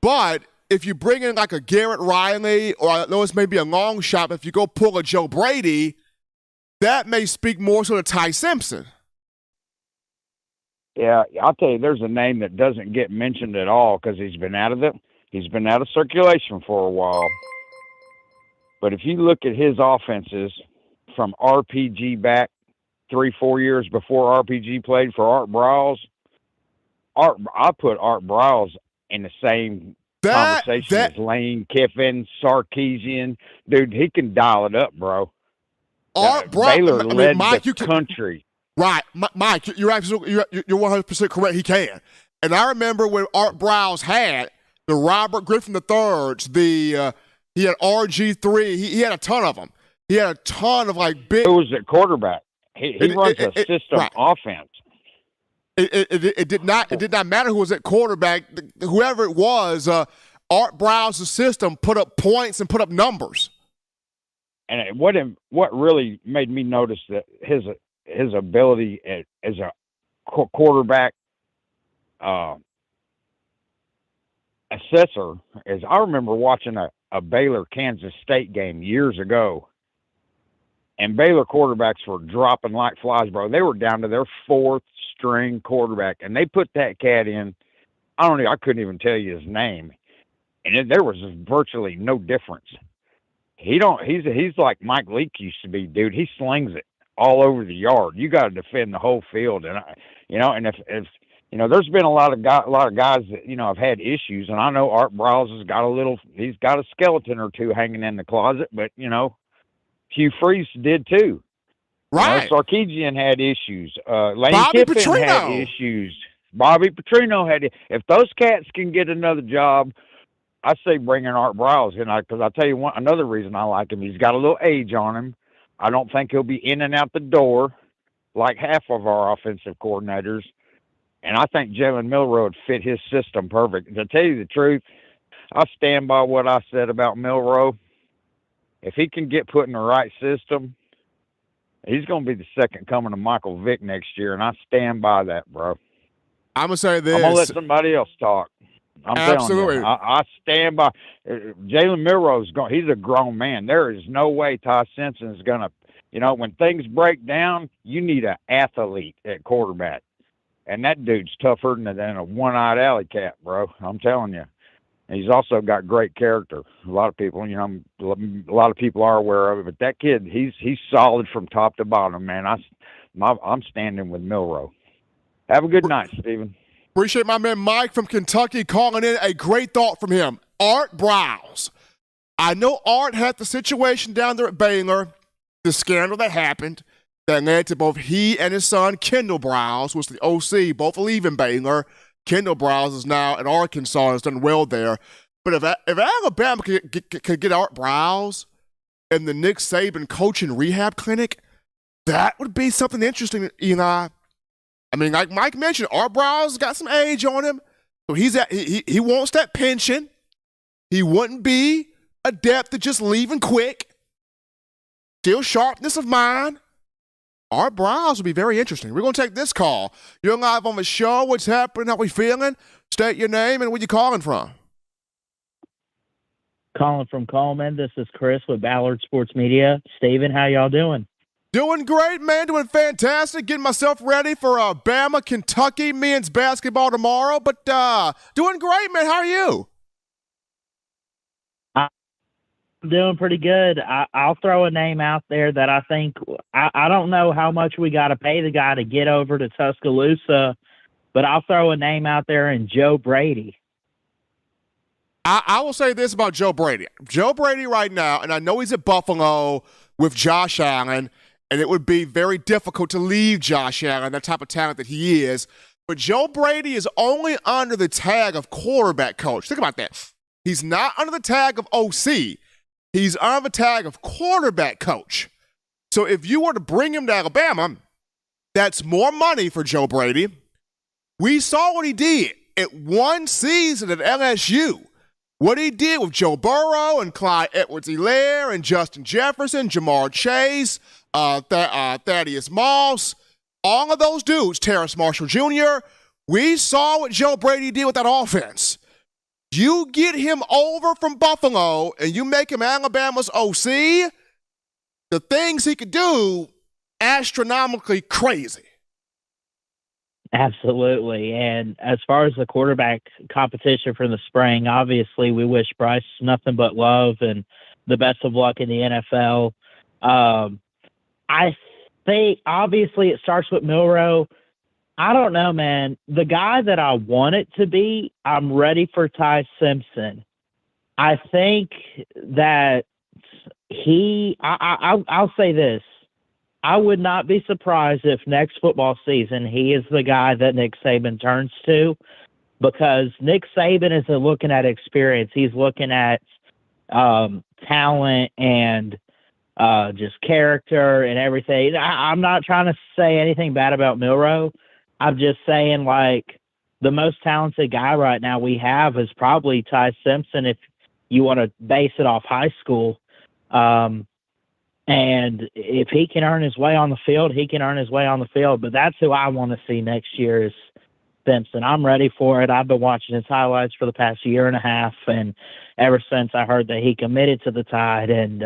but if you bring in like a Garrett Riley, or I know it's maybe a long shot, but if you go pull a Joe Brady, that may speak more so to Ty Simpson. Yeah, I'll tell you, there's a name that doesn't get mentioned at all because he's been out of circulation for a while. But if you look at his offenses from RPG back 3-4 years before RPG played for Art Briles, I put Art Briles in the same conversation as Lane Kiffin, Sarkisian. Dude, he can dial it up, bro. Baylor led the country. Right, Mike, you're absolutely you're 100% correct. He can, and I remember when Art Briles had the Robert Griffin III's, he had RG3. He had a ton of them. He had a ton of like big. Who was at quarterback? He runs a system offense. It did not matter who was at quarterback. Whoever it was, Art Briles' system put up points and put up numbers. And what really made me notice that his ability as a quarterback assessor is, I remember watching a Baylor Kansas State game years ago, and Baylor quarterbacks were dropping like flies, bro. They were down to their fourth string quarterback, and they put that cat in. I couldn't even tell you his name, and there was virtually no difference. He's like Mike Leake used to be, dude. He slings it all over the yard. You got to defend the whole field, and if there's been a lot of guys that have had issues, and I know Art Briles he's got a skeleton or two hanging in the closet, but Hugh Freeze did too. Right. Sarkisian had issues. Lane Kiffin had issues. Bobby Petrino had. If those cats can get another job, I say bring in Art Briles, because I'll tell you another reason I like him. He's got a little age on him. I don't think he'll be in and out the door like half of our offensive coordinators. And I think Jalen Milroe would fit his system perfect. To tell you the truth, I stand by what I said about Milroe. If he can get put in the right system, he's going to be the second coming of Michael Vick next year, and I stand by that, bro. I'm going to say this. I'm going to let somebody else talk. Absolutely. I stand by. Jalen Milroe's he's a grown man. There is no way Ty Simpson's going to, when things break down, you need an athlete at quarterback. And that dude's tougher than a one-eyed alley cat, bro. I'm telling you. And he's also got great character. A lot of people, a lot of people are aware of it, but that kid, he's solid from top to bottom, man. I'm standing with Milroe. Have a good night, Stephen. Appreciate my man Mike from Kentucky calling in. A great thought from him. Art Briles. I know Art had the situation down there at Baylor, the scandal that happened that led to both he and his son, Kendall Briles, who was the OC, both leaving Baylor. Kendall Briles is now in Arkansas and has done well there. But if Alabama could get Art Briles in the Nick Saban coaching rehab clinic, that would be something interesting, Eli. I mean, like Mike mentioned, Art Briles got some age on him, so he wants that pension. He wouldn't be adept at just leaving quick. Still sharpness of mind. Art Briles would be very interesting. We're going to take this call. You're live on the show. What's happening? How we feeling? State your name and where you calling from. Calling from Coleman. This is Chris with Ballard Sports Media. Steven, how y'all doing? Doing great, man. Doing fantastic. Getting myself ready for Bama, Kentucky men's basketball tomorrow. But doing great, man. How are you? Doing pretty good. I'll throw a name out there that I think I don't know how much we got to pay the guy to get over to Tuscaloosa, but I'll throw a name out there in Joe Brady. I will say this about Joe Brady. Joe Brady right now, and I know he's at Buffalo with Josh Allen, and it would be very difficult to leave Josh Allen, that type of talent that he is. But Joe Brady is only under the tag of quarterback coach. Think about that. He's not under the tag of OC. He's under the tag of quarterback coach. So if you were to bring him to Alabama, that's more money for Joe Brady. We saw what he did at one season at LSU. What he did with Joe Burrow and Clyde Edwards-Helaire and Justin Jefferson, Jamar Chase, Thaddeus Moss, all of those dudes, Terrace Marshall Jr., we saw what Joe Brady did with that offense. You get him over from Buffalo and you make him Alabama's OC, the things he could do, astronomically crazy. Absolutely. And as far as the quarterback competition for the spring, obviously we wish Bryce nothing but love and the best of luck in the NFL. I think obviously it starts with Milroe. I don't know, man. The guy that I want it to be, I'm ready for Ty Simpson. I think that I'll say this. I would not be surprised if next football season he is the guy that Nick Saban turns to, because Nick Saban isn't looking at experience. He's looking at talent and just character and everything. I'm not trying to say anything bad about Milroe. I'm just saying, like, the most talented guy right now we have is probably Ty Simpson if you want to base it off high school. And if he can earn his way on the field, he can earn his way on the field. But that's who I want to see next year is Simpson. I'm ready for it. I've been watching his highlights for the past year and a half, and ever since I heard that he committed to the Tide, and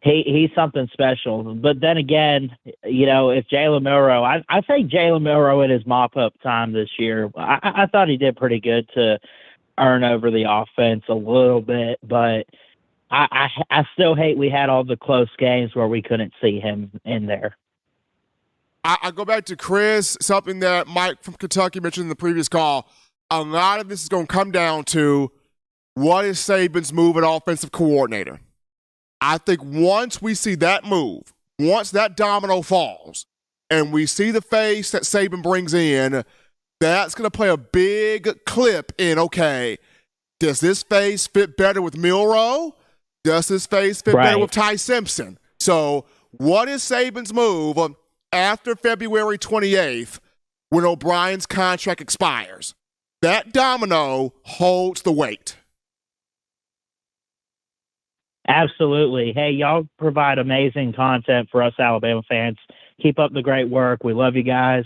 he's something special. But then again, you know, if Jalen Milroe, I think Jalen Milroe in his mop-up time this year, I thought he did pretty good to earn over the offense a little bit, but I still hate we had all the close games where we couldn't see him in there. I go back to Chris, something that Mike from Kentucky mentioned in the previous call. A lot of this is going to come down to what is Saban's move at offensive coordinator. I think once we see that move, once that domino falls, and we see the face that Saban brings in, that's going to play a big clip in, okay, does this face fit better with Milroe? Does this face fit better with Ty Simpson? So what is Saban's move after February 28th when O'Brien's contract expires? That domino holds the weight. Absolutely. Hey, y'all provide amazing content for us Alabama fans. Keep up the great work. We love you guys.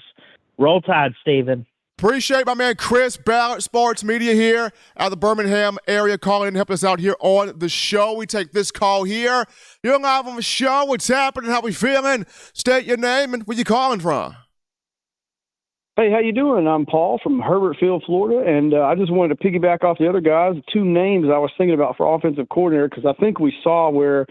Roll Tide, Steven. Appreciate my man Chris, Ballard Sports Media here out of the Birmingham area, calling in to help us out here on the show. We take this call here. You're live on the show. What's happening? How we feeling? State your name and where you calling from. Hey, how you doing? I'm Paul from Herbertfield, Florida, and I just wanted to piggyback off the other guys. Two names I was thinking about for offensive coordinator, because I think we saw where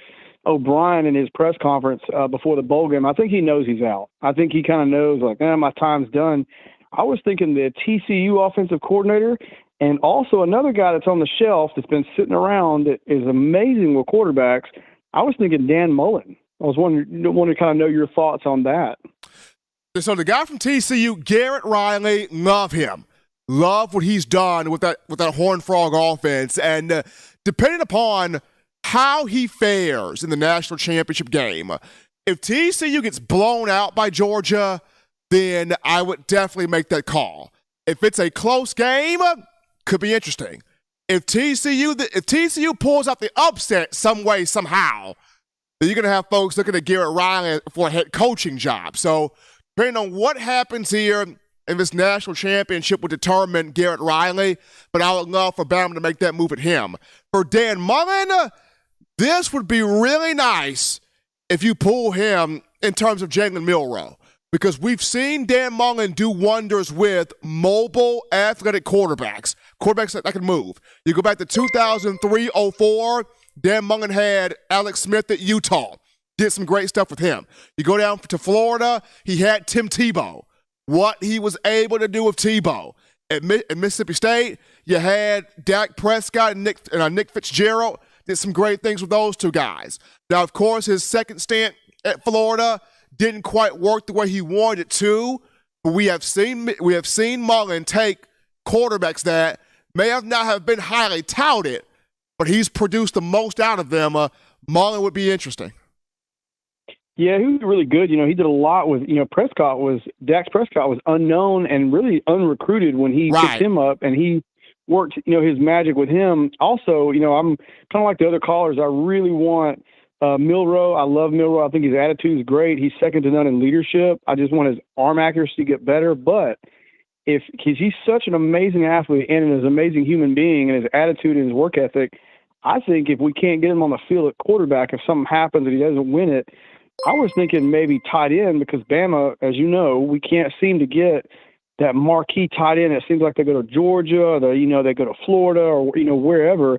O'Brien in his press conference before the bowl game, I think he knows he's out. I think he kind of knows, like, my time's done. I was thinking the TCU offensive coordinator, and also another guy that's on the shelf that's been sitting around that is amazing with quarterbacks. I was thinking Dan Mullen. I was wanting to kind of know your thoughts on that. So the guy from TCU, Garrett Riley, love him. Love what he's done with that Horned Frog offense. And depending upon how he fares in the national championship game, if TCU gets blown out by Georgia, then I would definitely make that call. If it's a close game, could be interesting. If TCU pulls out the upset some way, somehow, then you're going to have folks looking at Garrett Riley for a head coaching job. So depending on what happens here in this national championship will determine Garrett Riley, but I would love for Bama to make that move at him. For Dan Mullen, this would be really nice if you pull him in terms of Jalen Milroe, because we've seen Dan Mullen do wonders with mobile, athletic quarterbacks that can move. You go back to 2003-04, Dan Mullen had Alex Smith at Utah. Did some great stuff with him. You go down to Florida, he had Tim Tebow. What he was able to do with Tebow. At Mississippi State, you had Dak Prescott and Nick Fitzgerald. Did some great things with those two guys. Now, of course, his second stint at Florida didn't quite work the way he wanted it to. But we have seen Mullen take quarterbacks that may have not have been highly touted, but he's produced the most out of them. Mullen would be interesting. Yeah, he was really good. He did a lot with, Dak Prescott was unknown and really unrecruited when he picked him up, and he worked, his magic with him. Also, I'm kind of like the other callers. I really want Milroe. I love Milroe. I think his attitude is great. He's second to none in leadership. I just want his arm accuracy to get better. But because he's such an amazing athlete and an amazing human being, and his attitude and his work ethic, I think if we can't get him on the field at quarterback, if something happens and he doesn't win it, I was thinking maybe tight end, because Bama, as you know, we can't seem to get that marquee tight end. It seems like they go to Georgia, or they go to Florida, or wherever.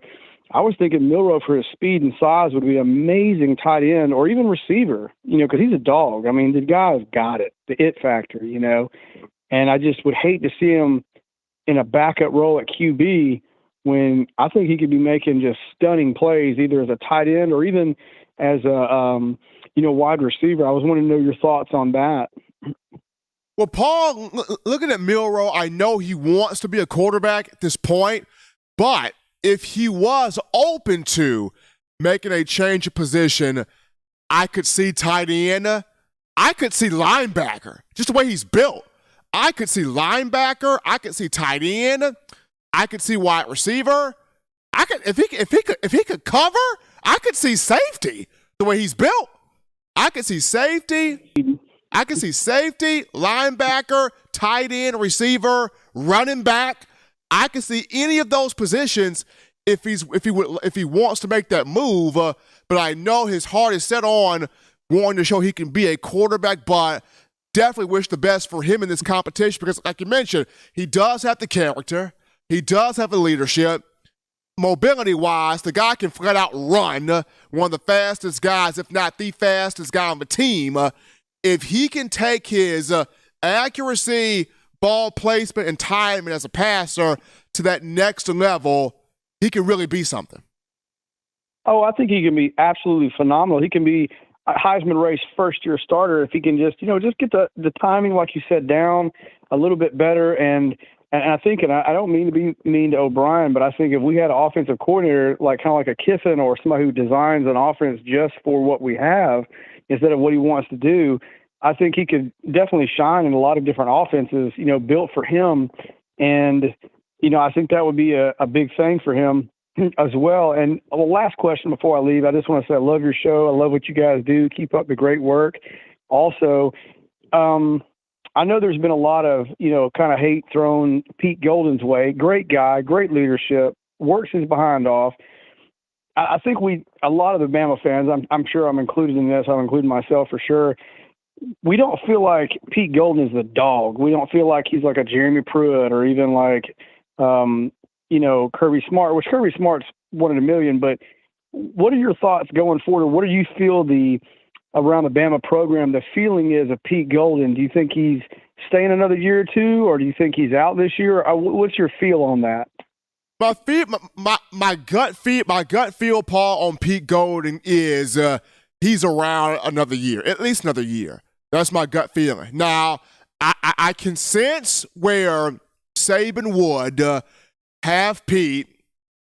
I was thinking Milroe, for his speed and size, would be an amazing tight end, or even receiver. Because he's a dog. I mean, the guy's got it, the it factor. And I just would hate to see him in a backup role at QB when I think he could be making just stunning plays, either as a tight end or even as a wide receiver. I was wanting to know your thoughts on that. Well, Paul, looking at Milroe, I know he wants to be a quarterback at this point, but if he was open to making a change of position, I could see tight end. I could see linebacker, just the way he's built. I could see linebacker. I could see tight end. I could see wide receiver. I could if he could cover, I could see safety the way he's built. I could see safety. I can see safety, linebacker, tight end, receiver, running back. I can see any of those positions if he wants to make that move. But I know his heart is set on wanting to show he can be a quarterback. But definitely wish the best for him in this competition because, like you mentioned, he does have the character. He does have the leadership. Mobility-wise, the guy can flat out run. One of the fastest guys, if not the fastest guy on the team. If he can take his accuracy, ball placement, and timing as a passer to that next level, he can really be something. Oh, I think he can be absolutely phenomenal. He can be a Heisman race first-year starter if he can just get the timing, like you said, down a little bit better. And I think, and I don't mean to be mean to O'Brien, but I think if we had an offensive coordinator, kind of like a Kiffin or somebody who designs an offense just for what we have instead of what he wants to do, I think he could definitely shine in a lot of different offenses, built for him. And, I think that would be a big thing for him as well. And the last question before I leave, I just want to say I love your show. I love what you guys do. Keep up the great work. Also, I know there's been a lot of, kind of hate thrown Pete Golden's way. Great guy, great leadership, works his behind off. I think a lot of the Bama fans, I'm sure I'm included in this, I'm including myself for sure, we don't feel like Pete Golden is the dog. We don't feel like he's like a Jeremy Pruitt or even like, Kirby Smart, which Kirby Smart's one in a million. But what are your thoughts going forward? What do you feel around the Bama program, the feeling is of Pete Golden? Do you think he's staying another year or two, or do you think he's out this year? What's your feel on that? My gut feel, Paul, on Pete Golden is he's around another year, at least another year. That's my gut feeling. Now, I can sense where Saban would have Pete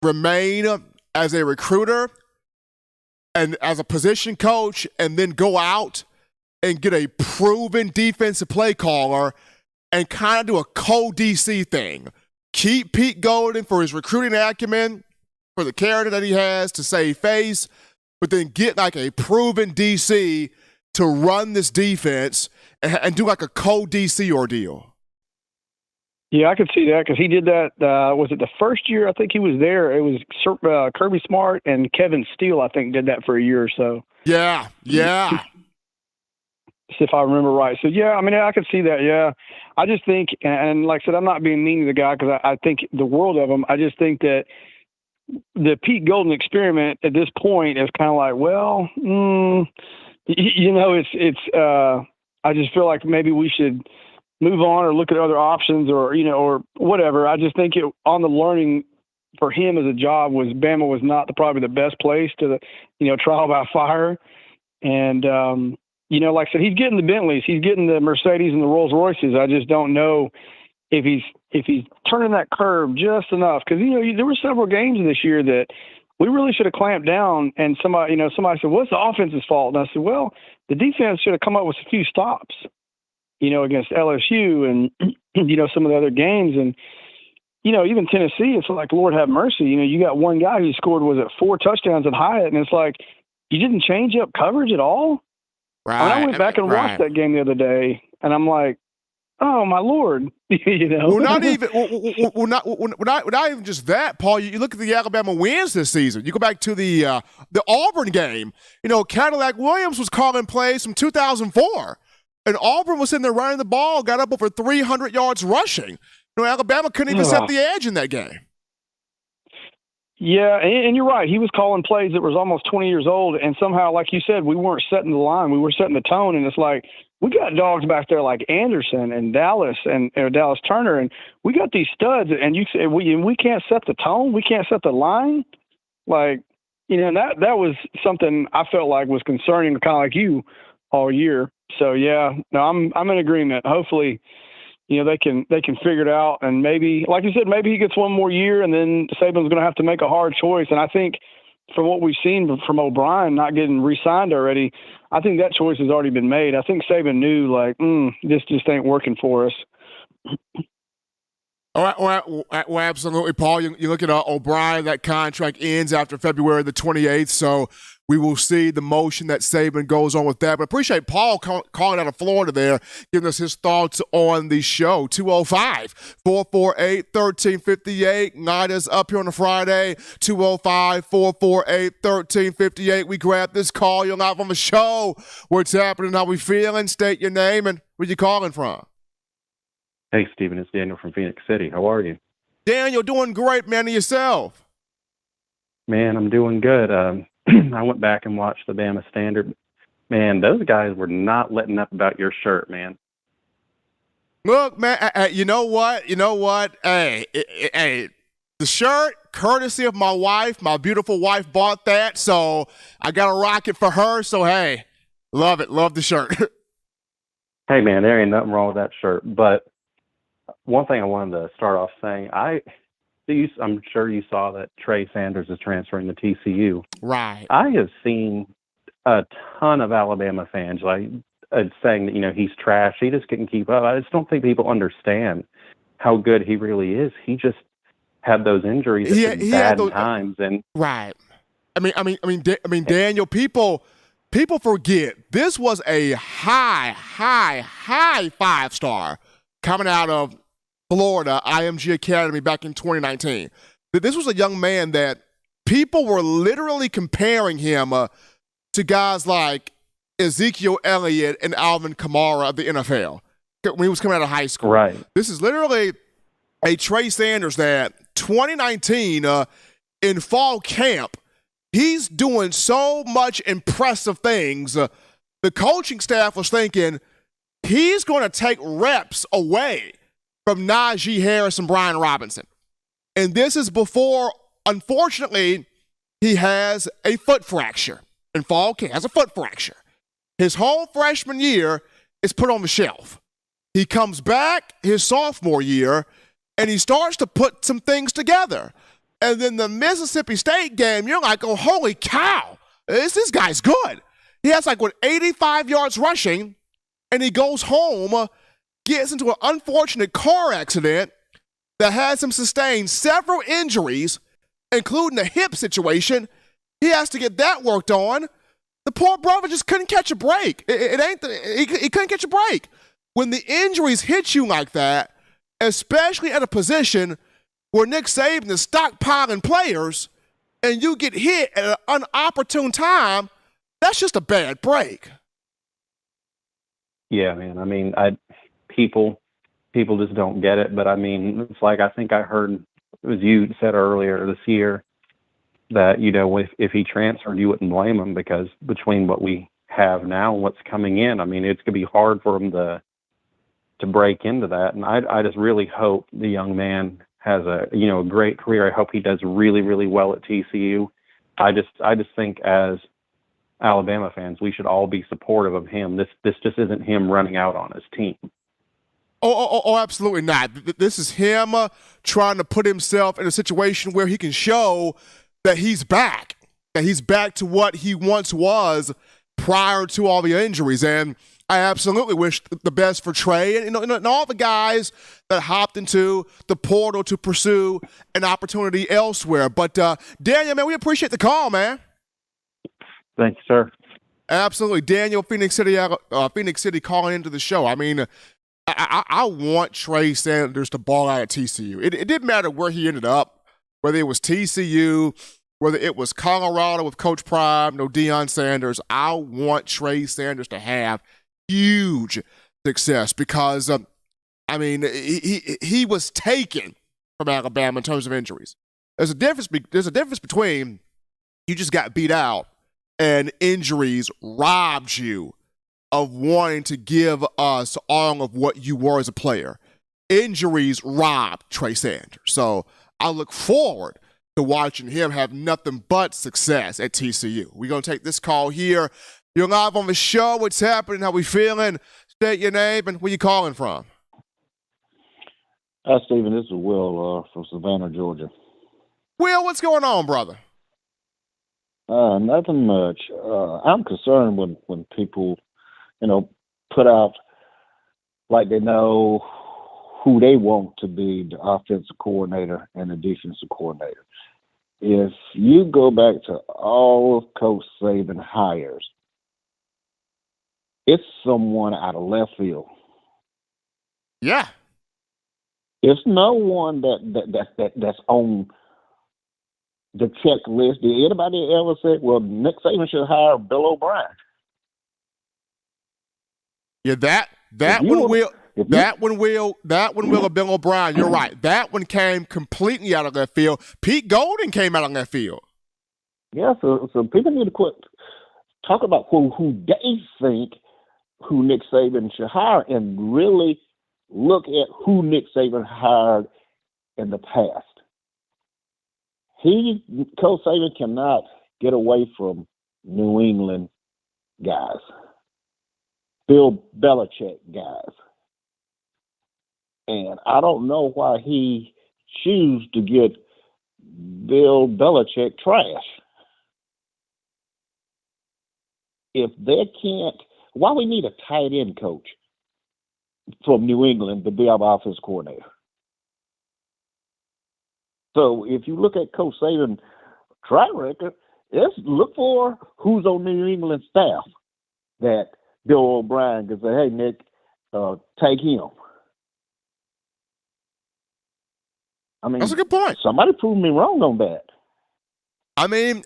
remain as a recruiter and as a position coach and then go out and get a proven defensive play caller and kind of do a co-DC thing. Keep Pete Golden for his recruiting acumen, for the character that he has to save face, but then get like a proven DC to run this defense and do like a co-DC ordeal. Yeah, I could see that because he did that. Was it the first year? I think he was there. It was Kirby Smart and Kevin Steele, I think, did that for a year or so. Yeah. If I remember right. So, yeah, I mean, I could see that, yeah. I just think, and like I said, I'm not being mean to the guy because I think the world of him. I just think that the Pete Golden experiment at this point is kind of like, well, I just feel like maybe we should move on or look at other options or whatever. I just think on the learning for him as a job Bama was not probably the best place to, trial by fire. And, like I said, he's getting the Bentleys, he's getting the Mercedes and the Rolls Royces. I just don't know if he's turning that curve just enough. Cause there were several games this year that we really should have clamped down, and somebody said, well, it's the offense's fault. And I said, well, the defense should have come up with a few stops, against LSU and, some of the other games. And, even Tennessee, it's like, Lord have mercy. You got one guy who scored, 4 touchdowns at Hyatt, and it's like, you didn't change up coverage at all? Right. I went back and watched that game the other day, and I'm like, oh, my Lord. Well, not even just that, Paul. You look at the Alabama wins this season. You go back to the Auburn game. Cadillac Williams was calling plays from 2004, and Auburn was sitting there running the ball, got up over 300 yards rushing. Alabama couldn't even set the edge in that game. Yeah, and you're right. He was calling plays that was almost 20 years old, and somehow, like you said, we weren't setting the line. We were setting the tone, and it's like, we got dogs back there like Anderson and Dallas and Dallas Turner, and we got these studs, and you say we can't set the tone, we can't set the line. Like, that was something I felt like was concerning, kind of like you, all year. So yeah, no, I'm in agreement. Hopefully, they can figure it out, and maybe, like you said, maybe he gets one more year, and then Saban's going to have to make a hard choice. And I think from what we've seen from O'Brien not getting re-signed already, I think that choice has already been made. I think Saban knew, like, this just ain't working for us. All right, well, absolutely, Paul. You look at O'Brien, that contract ends after February the 28th, so we will see the motion that Saban goes on with that. But appreciate Paul calling out of Florida there, giving us his thoughts on the show. 205-448-1358. Night is up here on a Friday. 205-448-1358. We grab this call. You're live on the show. What's happening? How we feeling? State your name and where you calling from. Hey, Stephen, it's Daniel from Phoenix City. How are you? Daniel, doing great, man. And yourself? Man, I'm doing good. I went back and watched the Bama Standard. Man, those guys were not letting up about your shirt, man. Look, man, you know what? Hey, the shirt, courtesy of my wife, my beautiful wife bought that, so I got to rock it for her. So, hey, love it. Love the shirt. Hey, man, there ain't nothing wrong with that shirt. But one thing I wanted to start off saying, I'm sure you saw that Trey Sanders is transferring to TCU. Right. I have seen a ton of Alabama fans saying that, he's trash. He just couldn't keep up. I just don't think people understand how good he really is. He just had those injuries at bad times. And right. I mean, Daniel, people forget this was a high 5-star coming out of Florida, IMG Academy back in 2019. This was a young man that people were literally comparing him to guys like Ezekiel Elliott and Alvin Kamara of the NFL when he was coming out of high school. Right. This is literally a Trey Sanders that 2019 in fall camp, he's doing so much impressive things. The coaching staff was thinking he's going to take reps away from Najee Harris and Brian Robinson. And this is before, unfortunately, he has a foot fracture. In fall camp, has a foot fracture. His whole freshman year is put on the shelf. He comes back his sophomore year, and he starts to put some things together. And then the Mississippi State game, you're like, oh, holy cow, this guy's good. He has 85 yards rushing, and he goes home, gets into an unfortunate car accident that has him sustain several injuries, including a hip situation. He has to get that worked on. The poor brother just couldn't catch a break. He couldn't catch a break. When the injuries hit you like that, especially at a position where Nick Saban is stockpiling players, and you get hit at an inopportune time, that's just a bad break. Yeah, man. I mean, people just don't get it. But I mean, it's like I think I heard it was you said earlier this year that, you know, if he transferred, you wouldn't blame him, because between what we have now and what's coming in, I mean, it's going to be hard for him to break into that. And I just really hope the young man has a great career. I hope he does really, really well at TCU. I just think as Alabama fans, we should all be supportive of him. This just isn't him running out on his team. Oh, absolutely not. This is him trying to put himself in a situation where he can show that he's back to what he once was prior to all the injuries. And I absolutely wish the best for Trey and all the guys that hopped into the portal to pursue an opportunity elsewhere. But Daniel, man, we appreciate the call, man. Thank you, sir. Absolutely, Daniel, Phoenix City calling into the show. I mean, I want Trey Sanders to ball out at TCU. It didn't matter where he ended up, whether it was TCU, whether it was Colorado with Coach Prime, Deion Sanders. I want Trey Sanders to have huge success because, he was taken from Alabama in terms of injuries. There's a difference between you just got beat out and injuries robbed you of wanting to give us all of what you were as a player. Injuries robbed Trey Sanders. So I look forward to watching him have nothing but success at TCU. We're going to take this call here. You're live on the show. What's happening? How we feeling? State your name and where you calling from. Hi, Stephen. This is Will from Savannah, Georgia. Will, what's going on, brother? Nothing much. I'm concerned when people, put out like they know who they want to be the offensive coordinator and the defensive coordinator. If you go back to all of Coach Saban hires, it's someone out of left field. Yeah. It's no one that's on the checklist. Did anybody ever say, well, Nick Saban should hire Bill O'Brien? Yeah, that one will Bill O'Brien. You're right. That one came completely out of left field. Pete Golden came out of left field. Yeah, so people need to quit talk about who they think who Nick Saban should hire and really look at who Nick Saban hired in the past. Coach Saban cannot get away from New England guys, Bill Belichick guys. And I don't know why he chooses to get Bill Belichick trash. If they can't, why we need a tight end coach from New England to be our offensive coordinator? So if you look at Coach Saban's track record, look for who's on New England staff that Bill O'Brien can say, hey, Nick, take him. I mean, that's a good point. Somebody proved me wrong on that. I mean,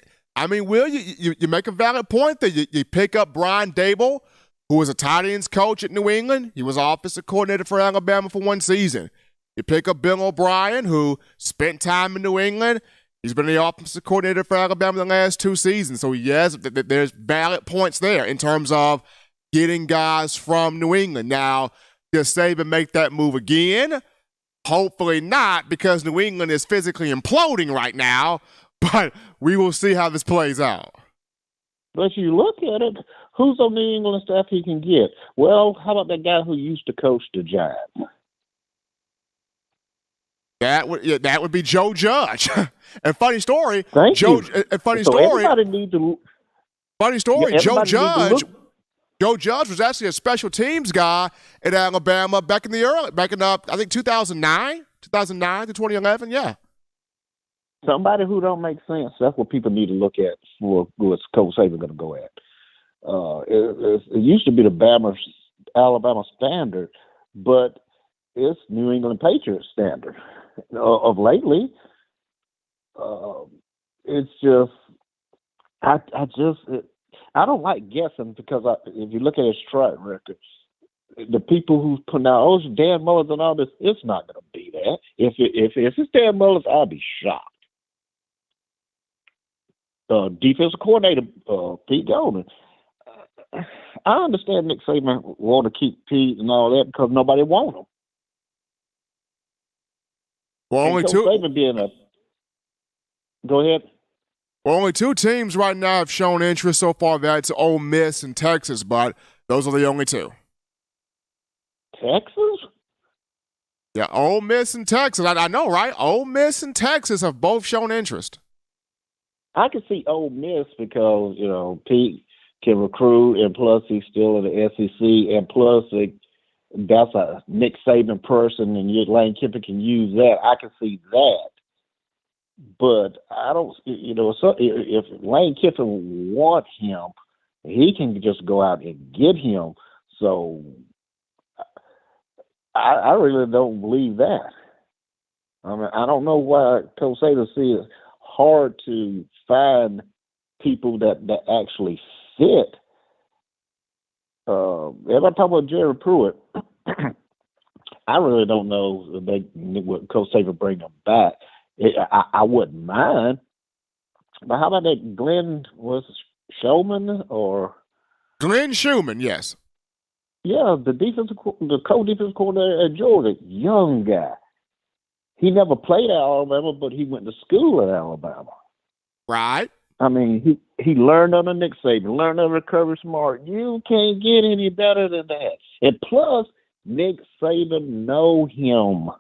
Will, you make a valid point there. You pick up Brian Dable, who was a tight ends coach at New England. He was offensive coordinator for Alabama for one season. You pick up Bill O'Brien, who spent time in New England. He's been the offensive coordinator for Alabama the last 2 seasons. So, yes, there's valid points there in terms of getting guys from New England. Now, does Saban make that move again? Hopefully not, because New England is physically imploding right now. But we will see how this plays out. But you look at it, who's on New England staff he can get? Well, how about that guy who used to coach the Giants? That would be Joe Judge. And funny story, Thank you. Funny so story. Everybody need to. Funny story. Yeah, Joe Judge was actually a special teams guy at Alabama back in I think 2009 to 2011. Yeah. Somebody who don't make sense. That's what people need to look at for what's Coach Saban going to go at. It used to be the Alabama standard, but it's New England Patriots standard. Of lately, it's just I don't like guessing because if you look at his track record, the people who put out it's Dan Mullins and all this, it's not going to be that. If it's Dan Mullins, I'll be shocked. defensive coordinator, Pete Goldman. I understand Nick Saban want to keep Pete and all that because nobody wants him. Well, only two. Saban being go ahead. Well, only two teams right now have shown interest so far. That's Ole Miss and Texas, but those are the only two. Texas? Yeah, Ole Miss and Texas. I know, right? Ole Miss and Texas have both shown interest. I can see Ole Miss because, Pete can recruit, and plus he's still in the SEC, and plus that's a Nick Saban person, and Lane Kiffin can use that. I can see that. But I don't, if Lane Kiffin wants him, he can just go out and get him. So I really don't believe that. I mean, I don't know why Coach Saban sees it hard to find people that actually fit. Everybody talking about Jerry Pruitt. I really don't know if what Coach Saban bring him back. I wouldn't mind. But how about that Glenn Showman or Glenn Schumann? Yes. Yeah, the co-defensive coordinator at Georgia, young guy. He never played at Alabama, but he went to school at Alabama. Right. I mean, he learned under Nick Saban, learned under Kirby Smart. You can't get any better than that. And plus, Nick Saban know him.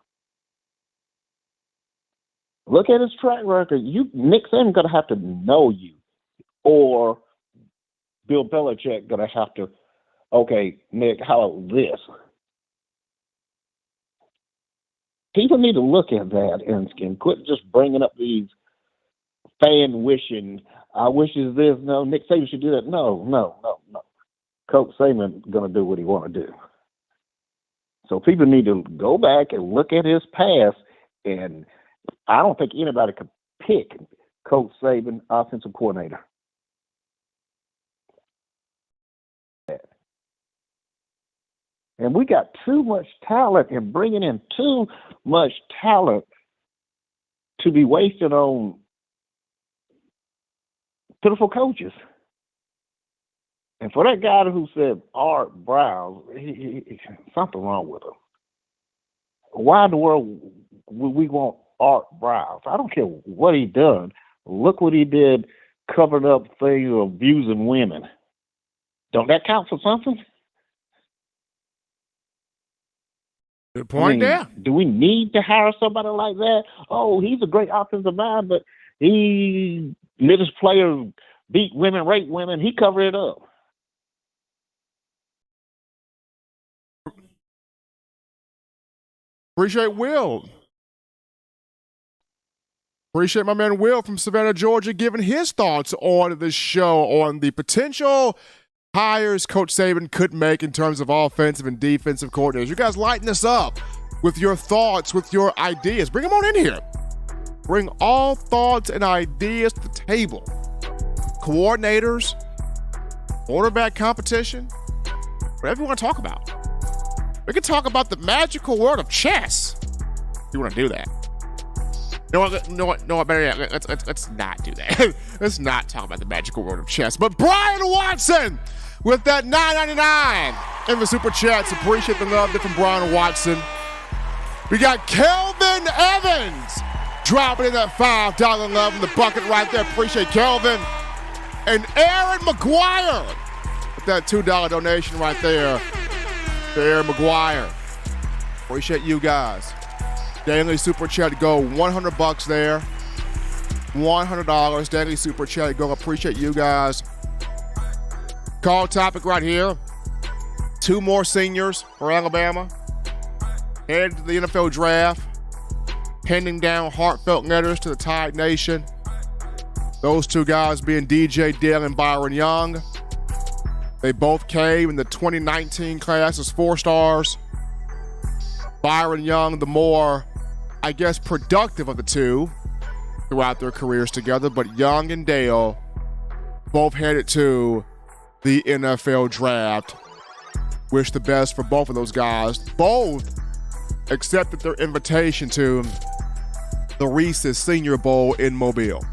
Look at his track record. Nick Saban gonna have to know you, or Bill Belichick gonna have to. Okay, Nick, how about this? People need to look at that and quit just bringing up these fan wishing. I wish is this. No, Nick Saban should do that. No. Coach Saban gonna do what he want to do. So people need to go back and look at his past, and I don't think anybody could pick Coach Saban, offensive coordinator. And we got too much talent, and bringing in too much talent to be wasted on pitiful coaches. And for that guy who said Art Browse, something wrong with him. Why in the world would we want Art Browse? I don't care what he done. Look what he did, covering up things of abusing women. Don't that count for something? Good point there. Do we need to hire somebody like that? Oh, he's a great offensive mind, but he let his players beat women, rape women. He covered it up. Appreciate Will. Appreciate my man Will from Savannah, Georgia, giving his thoughts on the show on the potential hires Coach Saban could make in terms of offensive and defensive coordinators. You guys lighten us up with your thoughts, with your ideas. Bring them on in here. Bring all thoughts and ideas to the table. Coordinators, quarterback competition, whatever you want to talk about. We can talk about the magical world of chess. If you want to do that. No, better yet, let's not do that. Let's not talk about the magical world of chess. But Brian Watson with that $9.99 in the Super Chats. Appreciate the love there from Brian Watson. We got Kelvin Evans dropping in that $5 love in the bucket right there. Appreciate Kelvin. And Aaron McGuire with that $2 donation right there to Aaron McGuire. Appreciate you guys. Daily Super Chat go $100 there. $100 Daily Super Chat go. Appreciate you guys. Call topic right here. 2 more seniors for Alabama. Headed to the NFL draft. Pending down heartfelt letters to the Tide Nation. Those 2 guys being DJ Dale and Byron Young. They both came in the 2019 class as 4 stars. Byron Young, the more, I guess, productive of the 2 throughout their careers together, but Young and Dale both headed to the NFL draft. Wish the best for both of those guys. Both accepted their invitation to the Reese's Senior Bowl in Mobile.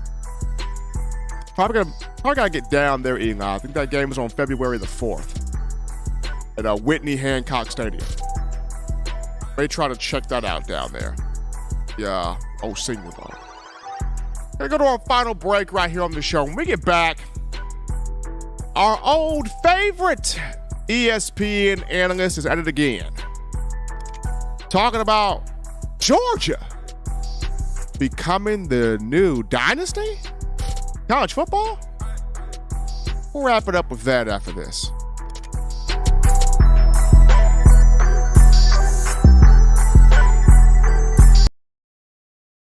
Probably gotta get down there, Eli. I think that game was on February the 4th at Whitney Hancock Stadium. May try to check that out down there. Yeah, Senior Bowl. Gonna go to our final break right here on the show. When we get back, our old favorite ESPN analyst is at it again. Talking about Georgia becoming the new dynasty? College football? We'll wrap it up with that after this.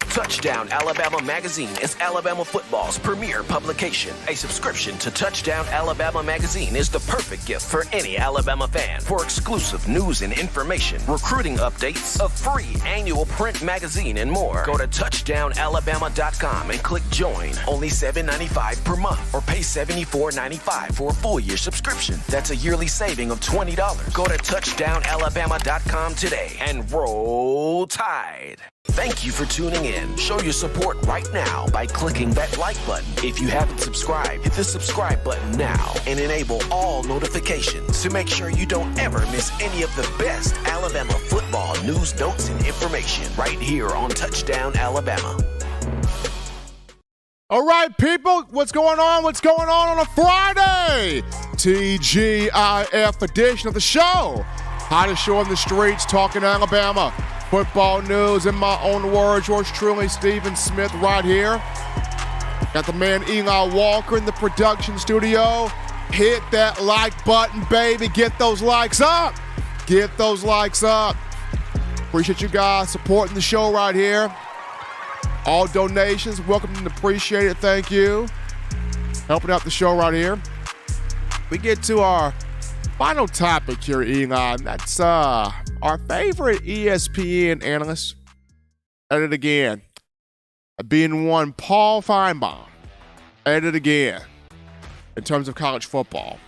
Touchdown Alabama Magazine is Alabama football's premier publication. A subscription to Touchdown Alabama Magazine is the perfect gift for any Alabama fan. For exclusive news and information, recruiting updates, a free annual print magazine, and more, go to touchdownalabama.com and click join. Only $7.95 per month, or pay $74.95 for a full-year subscription. That's a yearly saving of $20. Go to touchdownalabama.com today and roll Tide. Thank you for tuning in. Show your support right now by clicking that like button. If you haven't subscribed, hit the subscribe button now and enable all notifications to make sure you don't ever miss any of the best Alabama football news, notes, and information right here on Touchdown Alabama. All right, people, what's going on? What's going on a Friday? TGIF edition of the show. Hottest show on the streets, talking Alabama football news. In my own words, yours truly, Stephen Smith, right here. Got the man Eli Walker in the production studio. Hit that like button, baby. Get those likes up. Get those likes up. Appreciate you guys supporting the show right here. All donations, welcome and appreciated. Thank you. Helping out the show right here. We get to our final topic here, Eli, and that's our favorite ESPN analyst at it again. Being one, Paul Feinbaum, at it again in terms of college football.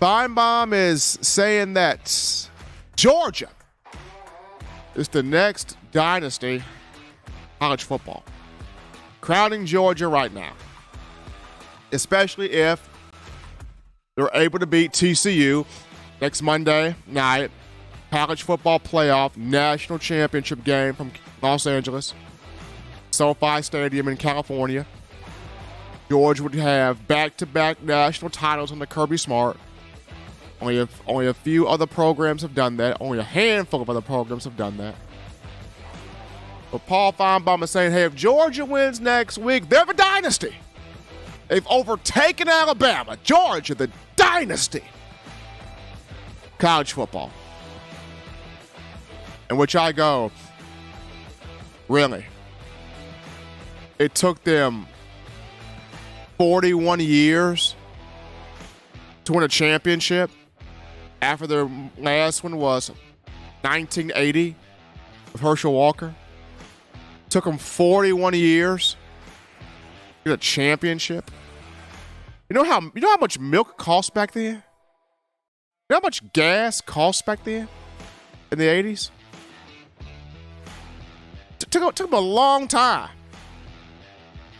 Feinbaum is saying that Georgia is the next dynasty college football. Crowning Georgia right now, especially if they're able to beat TCU next Monday night. College football playoff national championship game from Los Angeles, SoFi Stadium in California. Georgia would have back-to-back national titles under Kirby Smart. Only a few other programs have done that. Only a handful of other programs have done that. But Paul Feinbaum is saying, hey, if Georgia wins next week, they're the dynasty. They've overtaken Alabama. Georgia, the dynasty. College football. In which I go, really? It took them 41 years to win a championship after their last one was 1980 with Herschel Walker. It took them 41 years to get a championship. You know how much milk cost back then? You know how much gas cost back then in the 80s? Took them a long time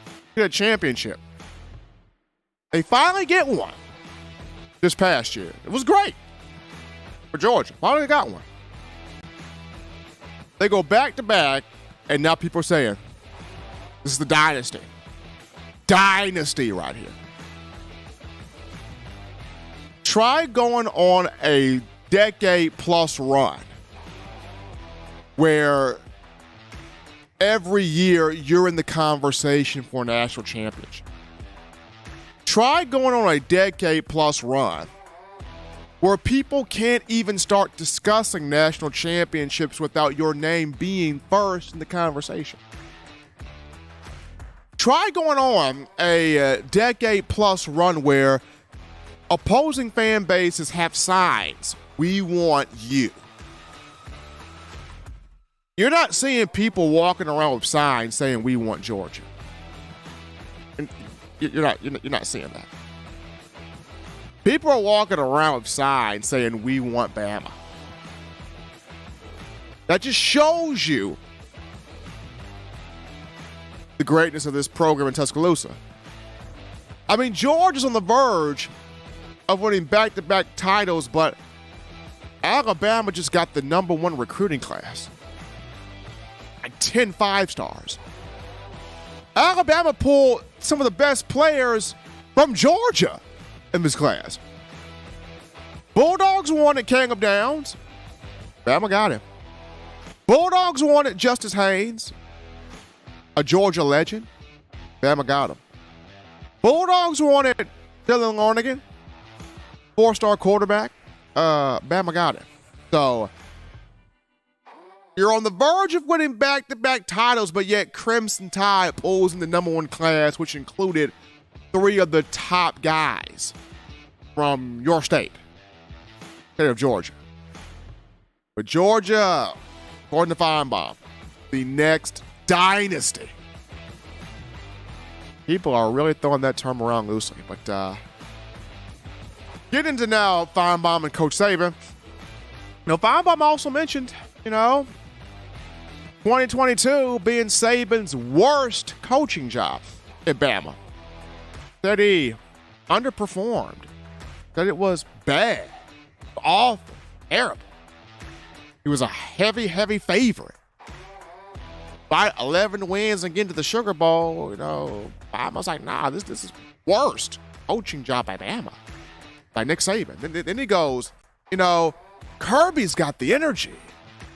to get a championship. They finally get one this past year. It was great for Georgia. Finally got one. They go back to back, and now people are saying, this is the dynasty. Dynasty right here. Try going on a decade-plus run where every year you're in the conversation for a national championship. Try going on a decade-plus run where people can't even start discussing national championships without your name being first in the conversation. Try going on a decade-plus run where opposing fan bases have signs. We want you. You're not seeing people walking around with signs saying we want Georgia. And you're not seeing that. People are walking around with signs saying we want Bama. That just shows you the greatness of this program in Tuscaloosa. I mean, Georgia's on the verge of winning back-to-back titles, but Alabama just got the number one recruiting class. Like 10 5-stars. Alabama pulled some of the best players from Georgia in this class. Bulldogs wanted Caleb Downs. Bama got him. Bulldogs wanted Justice Haynes, a Georgia legend. Bama got him. Bulldogs wanted Dylan Larnigan, 4-star quarterback. Bama got him. So you're on the verge of winning back-to-back titles, but yet Crimson Tide pulls in the number one class, which included 3 of the top guys from your state of Georgia. But Georgia, according to Feinbaum, the next dynasty. People are really throwing that term around loosely. But get into now Feinbaum and Coach Saban. Feinbaum also mentioned, 2022 being Saban's worst coaching job at Bama. That he underperformed. That it was bad, awful, terrible. He was a heavy, heavy favorite. By 11 wins and getting to the Sugar Bowl, Bama's like, nah, this is worst coaching job at Bama. By Nick Saban. Then he goes, Kirby's got the energy,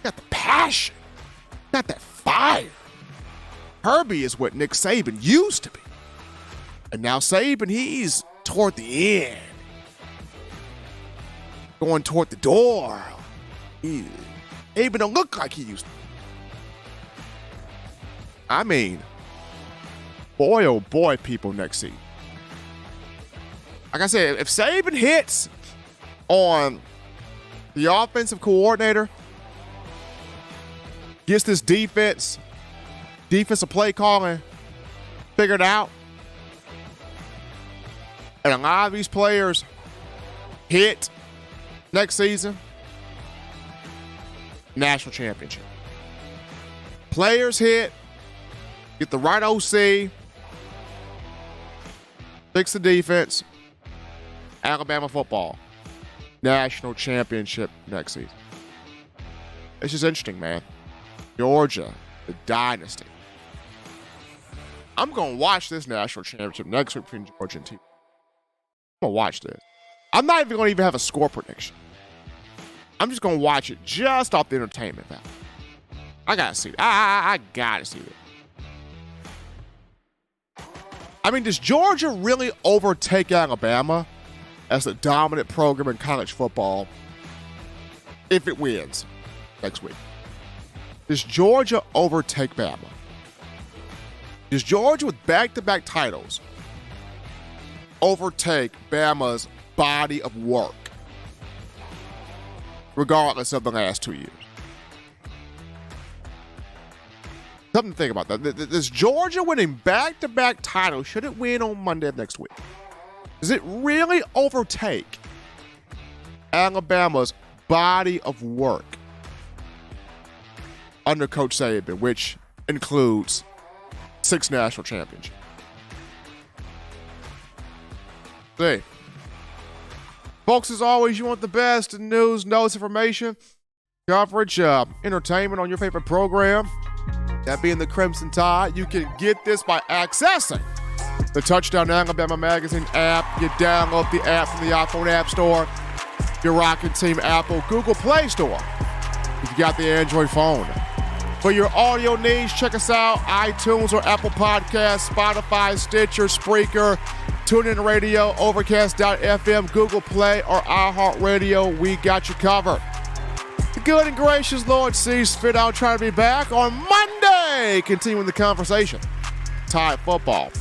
got the passion, got that fire. Kirby is what Nick Saban used to be. And now Saban, he's toward the end. Going toward the door. Saban don't look like he used to. I mean, boy, oh boy, people next season. Like I said, if Saban hits on the offensive coordinator, gets this defensive play calling figured out, and a lot of these players hit next season, national championship. Players hit, get the right OC, fix the defense, Alabama football, national championship next season. It's just interesting, man. Georgia, the dynasty. I'm going to watch this national championship next week between Georgia and TCU. I'm going to watch this. I'm not even going to have a score prediction. I'm just going to watch it just off the entertainment value. I got to see it. I got to see it. I mean, does Georgia really overtake Alabama as the dominant program in college football if it wins next week? Does Georgia overtake Bama? Does Georgia, with back-to-back titles, overtake Bama's body of work, regardless of the last 2 years? Something to think about that. Does Georgia winning back-to-back titles, should it win on Monday of next week, does it really overtake Alabama's body of work under Coach Saban, which includes 6 national championships? See, folks, as always, you want the best news, notes, information, coverage, entertainment on your favorite program, that being the Crimson Tide. You can get this by accessing the Touchdown Alabama Magazine app. You download the app from the iPhone App Store, your Rocket Team Apple, Google Play Store, if you got the Android phone. For your audio needs, check us out, iTunes or Apple Podcasts, Spotify, Stitcher, Spreaker, TuneIn Radio, Overcast.fm, Google Play, or iHeartRadio. We got you covered. The good and gracious Lord sees fit out trying to be back on Monday, continuing the conversation. Tide football.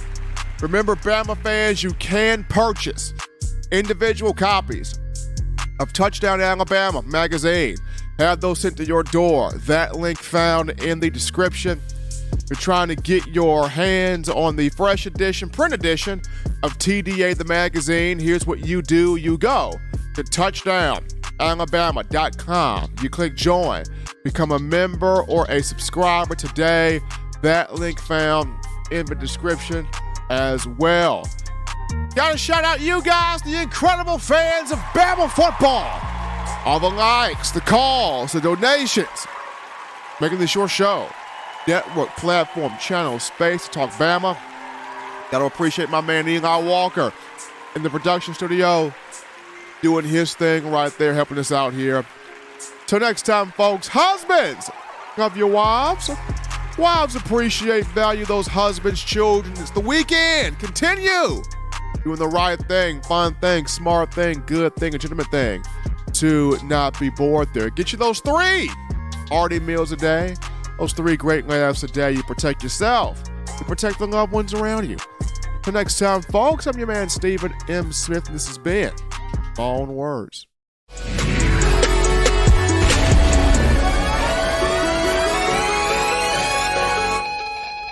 Remember, Bama fans, you can purchase individual copies of Touchdown Alabama magazine. Have those sent to your door. That link found in the description. If you're trying to get your hands on the fresh edition, print edition of TDA the magazine, here's what you do. You go to touchdownalabama.com. You click join. Become a member or a subscriber today. That link found in the description as well. Gotta shout out you guys, the incredible fans of Bama football. All the likes, the calls, the donations. Making this your show. Network, platform, channel, space to talk Bama. Gotta appreciate my man Eli Walker in the production studio doing his thing right there, helping us out here. Till next time, folks, husbands, love your wives. Wives appreciate, value those husbands, children. It's the weekend. Continue doing the right thing, fun thing, smart thing, good thing, legitimate thing to not be bored there. Get you those 3 hearty meals a day, those 3 great laughs a day. You protect yourself. You protect the loved ones around you. Till next time, folks, I'm your man, Stephen M. Smith, and this has been Long Words.